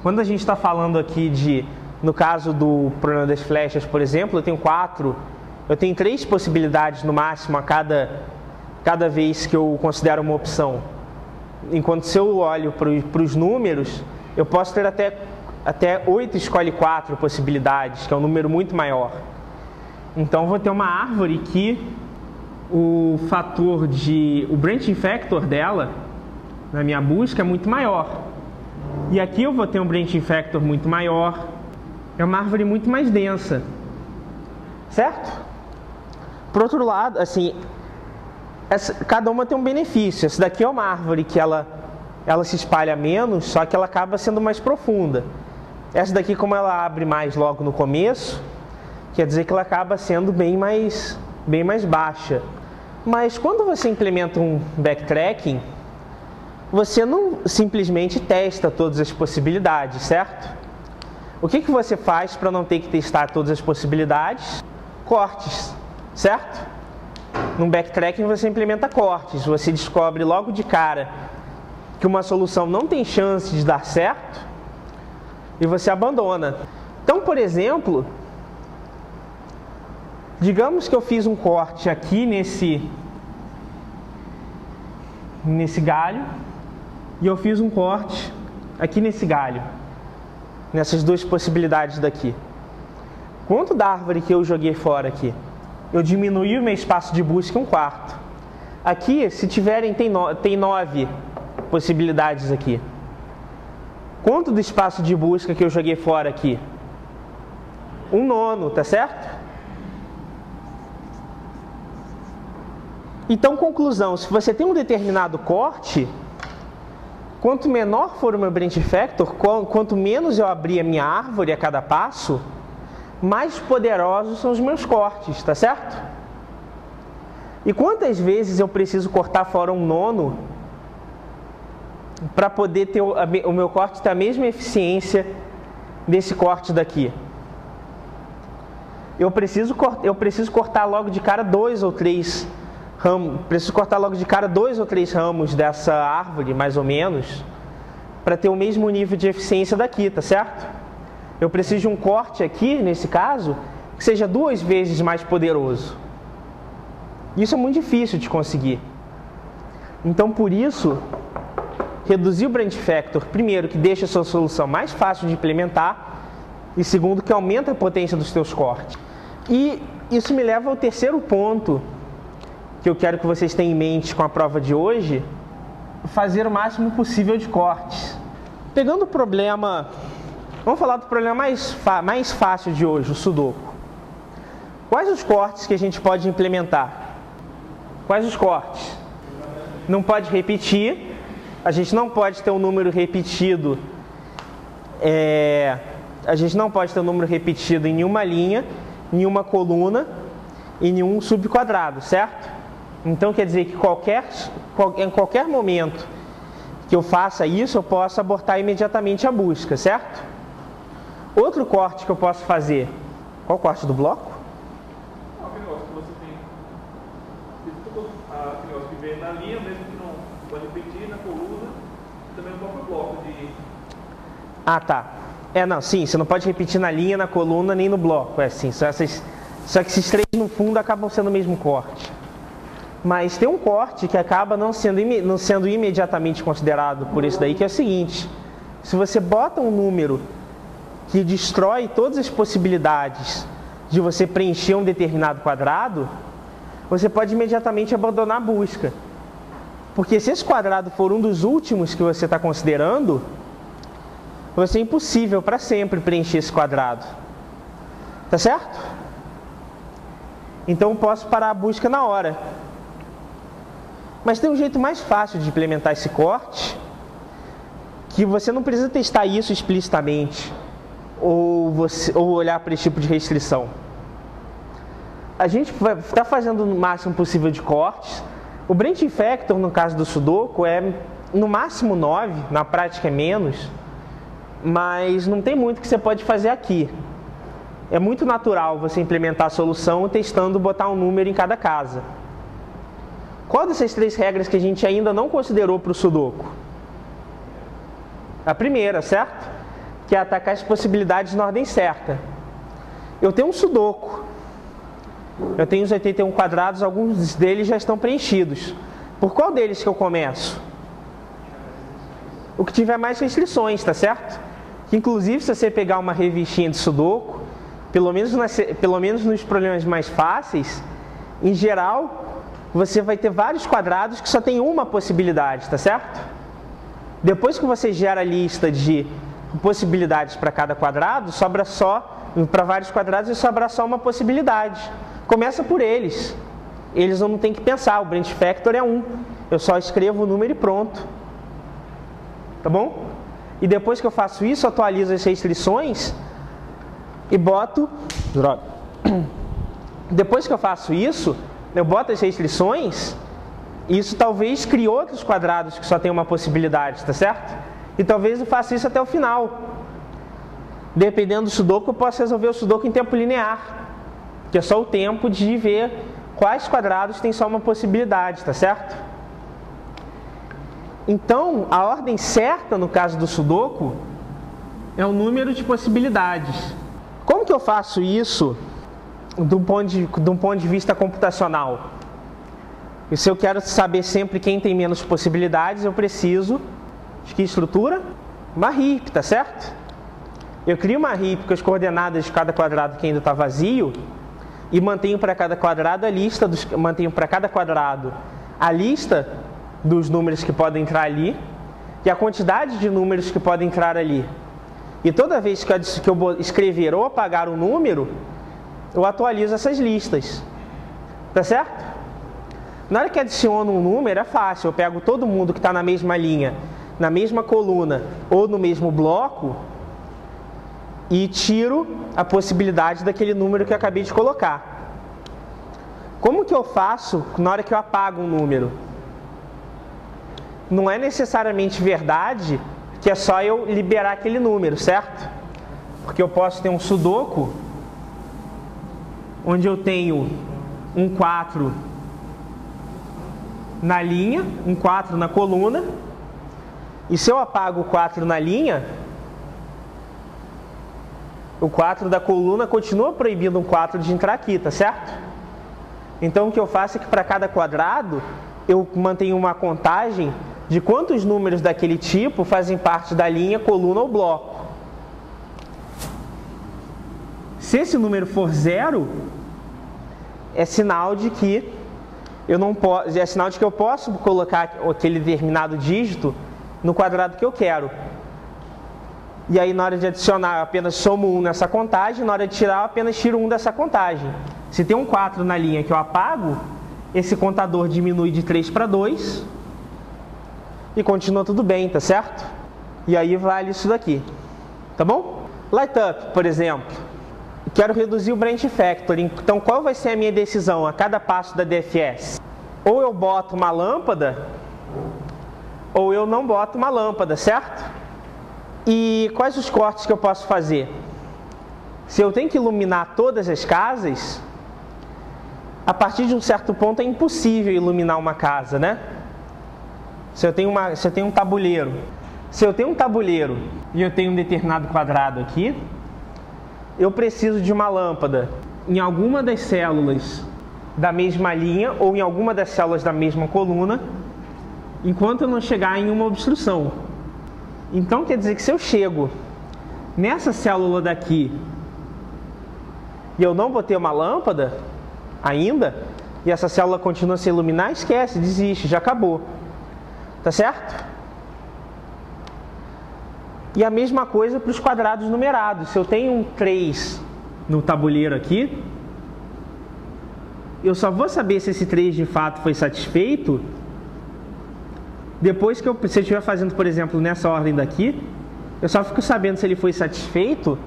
quando a gente está falando aqui no caso do problema das flechas, por exemplo, eu tenho 3 possibilidades no máximo a cada vez que eu considero uma opção. Enquanto se eu olho para os números, eu posso ter até 8 escolhe 4 possibilidades, que é um número muito maior. Então eu vou ter uma árvore que o branching factor dela, na minha busca, é muito maior. E aqui eu vou ter um branching factor muito maior. É uma árvore muito mais densa, certo? Por outro lado, assim, cada uma tem um benefício. Essa daqui é uma árvore que ela se espalha menos, só que ela acaba sendo mais profunda. Essa daqui, como ela abre mais logo no começo, quer dizer que ela acaba sendo bem mais baixa. Mas quando você implementa um backtracking, você não simplesmente testa todas as possibilidades, certo? O que você faz para não ter que testar todas as possibilidades? Cortes, certo? No backtracking você implementa cortes, você descobre logo de cara que uma solução não tem chance de dar certo e você abandona. Então, por exemplo, digamos que eu fiz um corte aqui nesse galho e eu fiz um corte aqui nesse galho, nessas 2 possibilidades daqui. Quanto da árvore que eu joguei fora aqui? Eu diminuí o meu espaço de busca em 1/4. Aqui, se tiverem, tem 9 possibilidades aqui. Quanto do espaço de busca que eu joguei fora aqui? 1/9, tá certo? Então, conclusão, se você tem um determinado corte, quanto menor for o meu branch factor, quanto menos eu abrir a minha árvore a cada passo, mais poderosos são os meus cortes, tá certo? E quantas vezes eu preciso cortar fora 1/9 para poder ter o meu corte ter a mesma eficiência desse corte daqui? Eu preciso cortar logo de cara 2 ou 3 ramos, preciso cortar logo de cara 2 ou 3 ramos dessa árvore, mais ou menos, para ter o mesmo nível de eficiência daqui, tá certo? Eu preciso de um corte aqui, nesse caso, que seja 2 vezes mais poderoso. Isso é muito difícil de conseguir. Então, por isso, reduzir o branch factor, primeiro, que deixa a sua solução mais fácil de implementar, e segundo, que aumenta a potência dos seus cortes. E isso me leva ao terceiro ponto que eu quero que vocês tenham em mente com a prova de hoje, fazer o máximo possível de cortes. Pegando o problema, vamos falar do problema mais fácil de hoje, o Sudoku. Quais os cortes que a gente pode implementar? Quais os cortes? Não pode repetir, a gente não pode ter um número repetido, a gente não pode ter um número repetido em nenhuma linha, nenhuma coluna e nenhum subquadrado, certo? Então quer dizer que em qualquer momento que eu faça isso, eu posso abortar imediatamente a busca, certo? Outro corte que eu posso fazer, qual o corte do bloco? Aquele negócio que você tem, aquele negócio que vem na linha, mesmo que não pode repetir, na coluna, também no próprio bloco de... Ah, tá. Não, sim, você não pode repetir na linha, na coluna, nem no bloco, sim, só que esses três no fundo acabam sendo o mesmo corte. Mas tem um corte que acaba não sendo imediatamente considerado por isso daí, que é o seguinte: se você bota um número que destrói todas as possibilidades de você preencher um determinado quadrado, você pode imediatamente abandonar a busca. Porque se esse quadrado for um dos últimos que você está considerando, vai ser impossível para sempre preencher esse quadrado. Tá certo? Então eu posso parar a busca na hora. Mas tem um jeito mais fácil de implementar esse corte, que você não precisa testar isso explicitamente, ou olhar para esse tipo de restrição. A gente vai estar fazendo o máximo possível de cortes. O branching factor, no caso do Sudoku, é no máximo 9, na prática é menos, mas não tem muito que você pode fazer aqui. É muito natural você implementar a solução testando botar um número em cada casa. Qual dessas três regras que a gente ainda não considerou para o Sudoku? A primeira, certo? Que é atacar as possibilidades na ordem certa. Eu tenho um Sudoku. Eu tenho os 81 quadrados, alguns deles já estão preenchidos. Por qual deles que eu começo? O que tiver mais restrições, tá certo? Inclusive, se você pegar uma revistinha de Sudoku, pelo menos nos problemas mais fáceis, em geral, você vai ter vários quadrados que só tem uma possibilidade, tá certo? Depois que você gera a lista de possibilidades para cada quadrado, sobra só, para vários quadrados, e sobra só uma possibilidade. Começa por eles. Eles não têm que pensar, o branch factor é 1. Eu só escrevo o número e pronto. Tá bom? E depois que eu faço isso, eu atualizo as restrições e boto... Droga. Depois que eu faço isso, eu boto as restrições, e isso talvez crie outros quadrados que só tem uma possibilidade, tá certo? E talvez eu faça isso até o final. Dependendo do Sudoku, eu posso resolver o Sudoku em tempo linear, que é só o tempo de ver quais quadrados tem só uma possibilidade, tá certo? Então, a ordem certa, no caso do Sudoku, é o número de possibilidades. Como que eu faço isso de um ponto de vista computacional? E se eu quero saber sempre quem tem menos possibilidades, eu preciso de que estrutura? Uma heap, tá certo? Eu crio uma heap com as coordenadas de cada quadrado que ainda está vazio e mantenho para cada quadrado a lista dos números que podem entrar ali e a quantidade de números que podem entrar ali. E toda vez que eu escrever ou apagar um número, eu atualizo essas listas. Tá certo? Na hora que adiciono um número, é fácil. Eu pego todo mundo que está na mesma linha, na mesma coluna ou no mesmo bloco e tiro a possibilidade daquele número que eu acabei de colocar. Como que eu faço na hora que eu apago um número? Não é necessariamente verdade que é só eu liberar aquele número, certo? Porque eu posso ter um Sudoku onde eu tenho um 4 na linha, um 4 na coluna, e se eu apago o 4 na linha, o 4 da coluna continua proibindo um 4 de entrar aqui, tá certo? Então o que eu faço é que para cada quadrado eu mantenho uma contagem de quantos números daquele tipo fazem parte da linha, coluna ou bloco. Se esse número for 0, é sinal de que eu não posso, é sinal de que eu posso colocar aquele determinado dígito no quadrado que eu quero. E aí na hora de adicionar eu apenas somo 1 nessa contagem, na hora de tirar eu apenas tiro 1 dessa contagem. Se tem um 4 na linha que eu apago, esse contador diminui de 3 para 2 e continua tudo bem, tá certo? E aí vale isso daqui, tá bom? Light up, por exemplo, quero reduzir o branch factor, então qual vai ser a minha decisão a cada passo da DFS? Ou eu boto uma lâmpada, ou eu não boto uma lâmpada, certo? E quais os cortes que eu posso fazer? Se eu tenho que iluminar todas as casas, a partir de um certo ponto é impossível iluminar uma casa, né? Se eu tenho um tabuleiro, se eu tenho um tabuleiro e eu tenho um determinado quadrado aqui, eu preciso de uma lâmpada em alguma das células da mesma linha ou em alguma das células da mesma coluna, enquanto eu não chegar em uma obstrução. Então quer dizer que se eu chego nessa célula daqui e eu não botei uma lâmpada ainda, e essa célula continua sem iluminar, esquece, desiste, já acabou. Tá certo? E a mesma coisa para os quadrados numerados. Se eu tenho um 3 no tabuleiro aqui, eu só vou saber se esse 3 de fato foi satisfeito depois que se eu estiver fazendo, por exemplo, nessa ordem daqui, eu só fico sabendo se ele foi satisfeito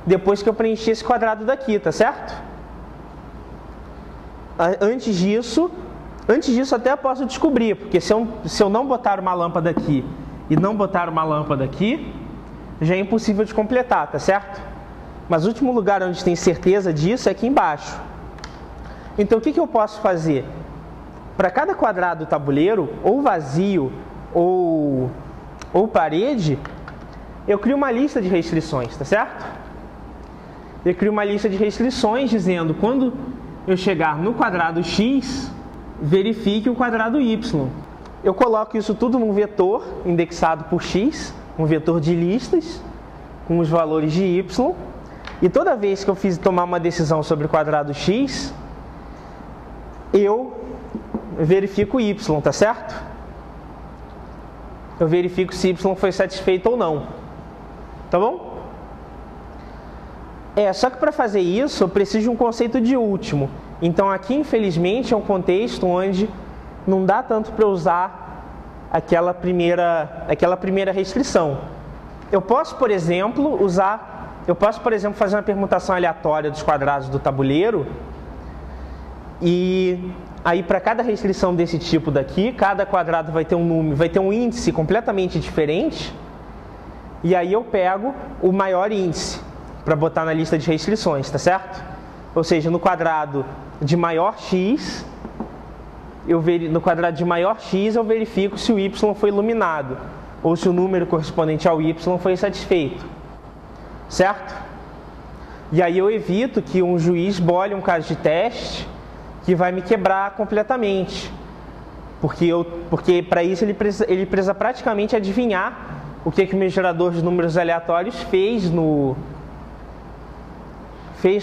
depois que eu preencher esse quadrado daqui, tá certo? Antes disso até eu posso descobrir, porque se eu não botar uma lâmpada aqui e não botar uma lâmpada aqui, já é impossível de completar, tá certo? Mas o último lugar onde tem certeza disso é aqui embaixo. Então o que eu posso fazer? Para cada quadrado do tabuleiro, ou vazio ou parede, eu crio uma lista de restrições, tá certo? Eu crio uma lista de restrições dizendo, quando eu chegar no quadrado X, verifique o quadrado Y. Eu coloco isso tudo num vetor indexado por X, um vetor de listas, com os valores de Y, e toda vez que eu tomar uma decisão sobre o quadrado X, eu verifico Y, tá certo? Eu verifico se Y foi satisfeito ou não, tá bom? Só que para fazer isso eu preciso de um conceito de último. Então aqui, infelizmente, é um contexto onde não dá tanto para usar aquela primeira restrição. Eu posso, por exemplo, fazer uma permutação aleatória dos quadrados do tabuleiro, e aí para cada restrição desse tipo daqui, cada quadrado vai ter um número, vai ter um índice completamente diferente, e aí eu pego o maior índice para botar na lista de restrições, tá certo? Ou seja, no quadrado de maior x, eu verifico se o y foi iluminado, ou se o número correspondente ao y foi satisfeito, certo? E aí eu evito que um juiz bole um caso de teste que vai me quebrar completamente, porque para isso ele precisa praticamente adivinhar o que o meu gerador de números aleatórios fez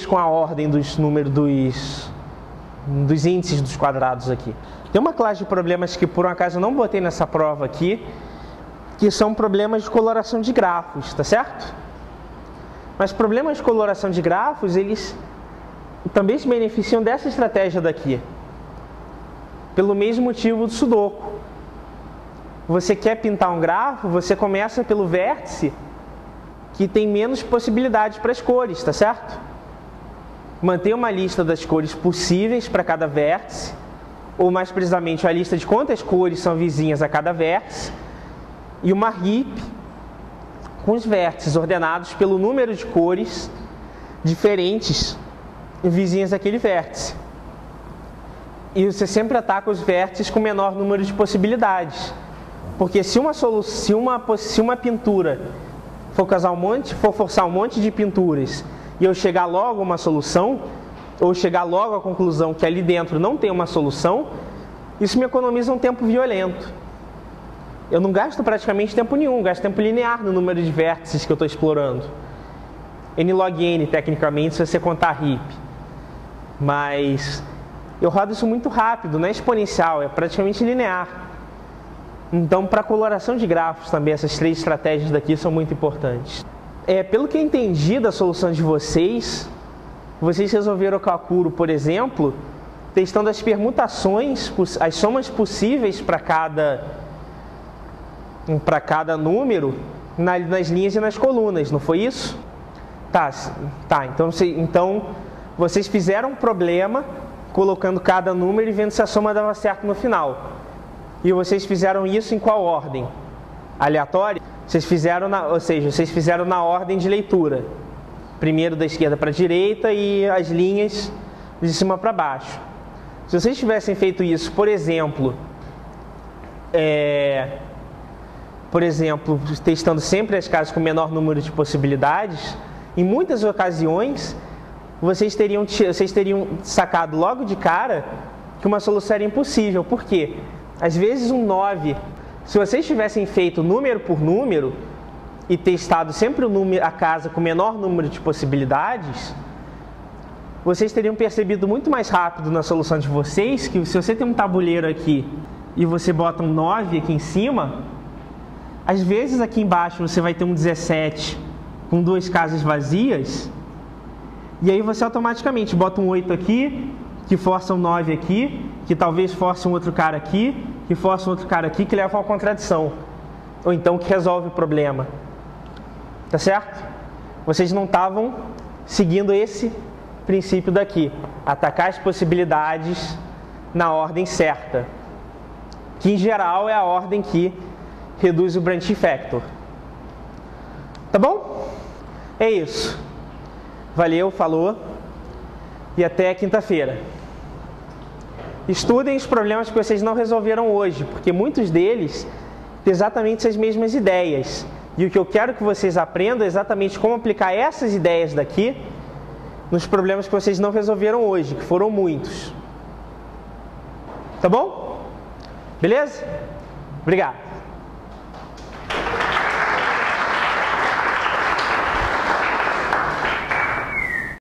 com a ordem dos números dos índices dos quadrados aqui. Tem uma classe de problemas que por um acaso eu não botei nessa prova aqui, que são problemas de coloração de grafos, tá certo? Mas problemas de coloração de grafos, eles também se beneficiam dessa estratégia daqui, pelo mesmo motivo do Sudoku. Você quer pintar um grafo, você começa pelo vértice que tem menos possibilidades para as cores, tá certo? Manter uma lista das cores possíveis para cada vértice, ou mais precisamente a lista de quantas cores são vizinhas a cada vértice, e uma heap com os vértices ordenados pelo número de cores diferentes vizinhas daquele vértice. E você sempre ataca os vértices com o menor número de possibilidades, porque se uma pintura for forçar um monte de pinturas e eu chegar logo a uma solução, ou chegar logo à conclusão que ali dentro não tem uma solução, isso me economiza um tempo violento. Eu não gasto praticamente tempo nenhum, gasto tempo linear no número de vértices que eu estou explorando. N log N, tecnicamente, se você contar heap. Mas eu rodo isso muito rápido, não é exponencial, é praticamente linear. Então, para coloração de grafos também, essas 3 estratégias daqui são muito importantes. Pelo que eu entendi da solução de vocês resolveram o Kakuro, por exemplo, testando as permutações, as somas possíveis para cada número nas linhas e nas colunas, não foi isso? Tá. Então vocês fizeram um problema colocando cada número e vendo se a soma dava certo no final. E vocês fizeram isso em qual ordem? Aleatória? Vocês fizeram na ordem de leitura. Primeiro da esquerda para a direita e as linhas de cima para baixo. Se vocês tivessem feito isso, por exemplo, testando sempre as casas com menor número de possibilidades, em muitas ocasiões vocês teriam sacado logo de cara que uma solução era impossível. Por quê? Às vezes um 9, se vocês tivessem feito número por número e testado sempre a casa com menor número de possibilidades, vocês teriam percebido muito mais rápido na solução de vocês que se você tem um tabuleiro aqui e você bota um 9 aqui em cima, às vezes aqui embaixo você vai ter um 17 com 2 casas vazias, e aí você automaticamente bota um 8 aqui, que força um 9 aqui, que talvez force um outro cara aqui, que força um outro cara aqui, que leva a uma contradição. Ou então que resolve o problema. Tá certo? Vocês não estavam seguindo esse princípio daqui. Atacar as possibilidades na ordem certa. Que em geral é a ordem que reduz o branching factor. Tá bom? É isso. Valeu, falou. E até quinta-feira. Estudem os problemas que vocês não resolveram hoje, porque muitos deles têm exatamente as mesmas ideias. E o que eu quero que vocês aprendam é exatamente como aplicar essas ideias daqui nos problemas que vocês não resolveram hoje, que foram muitos. Tá bom? Beleza? Obrigado.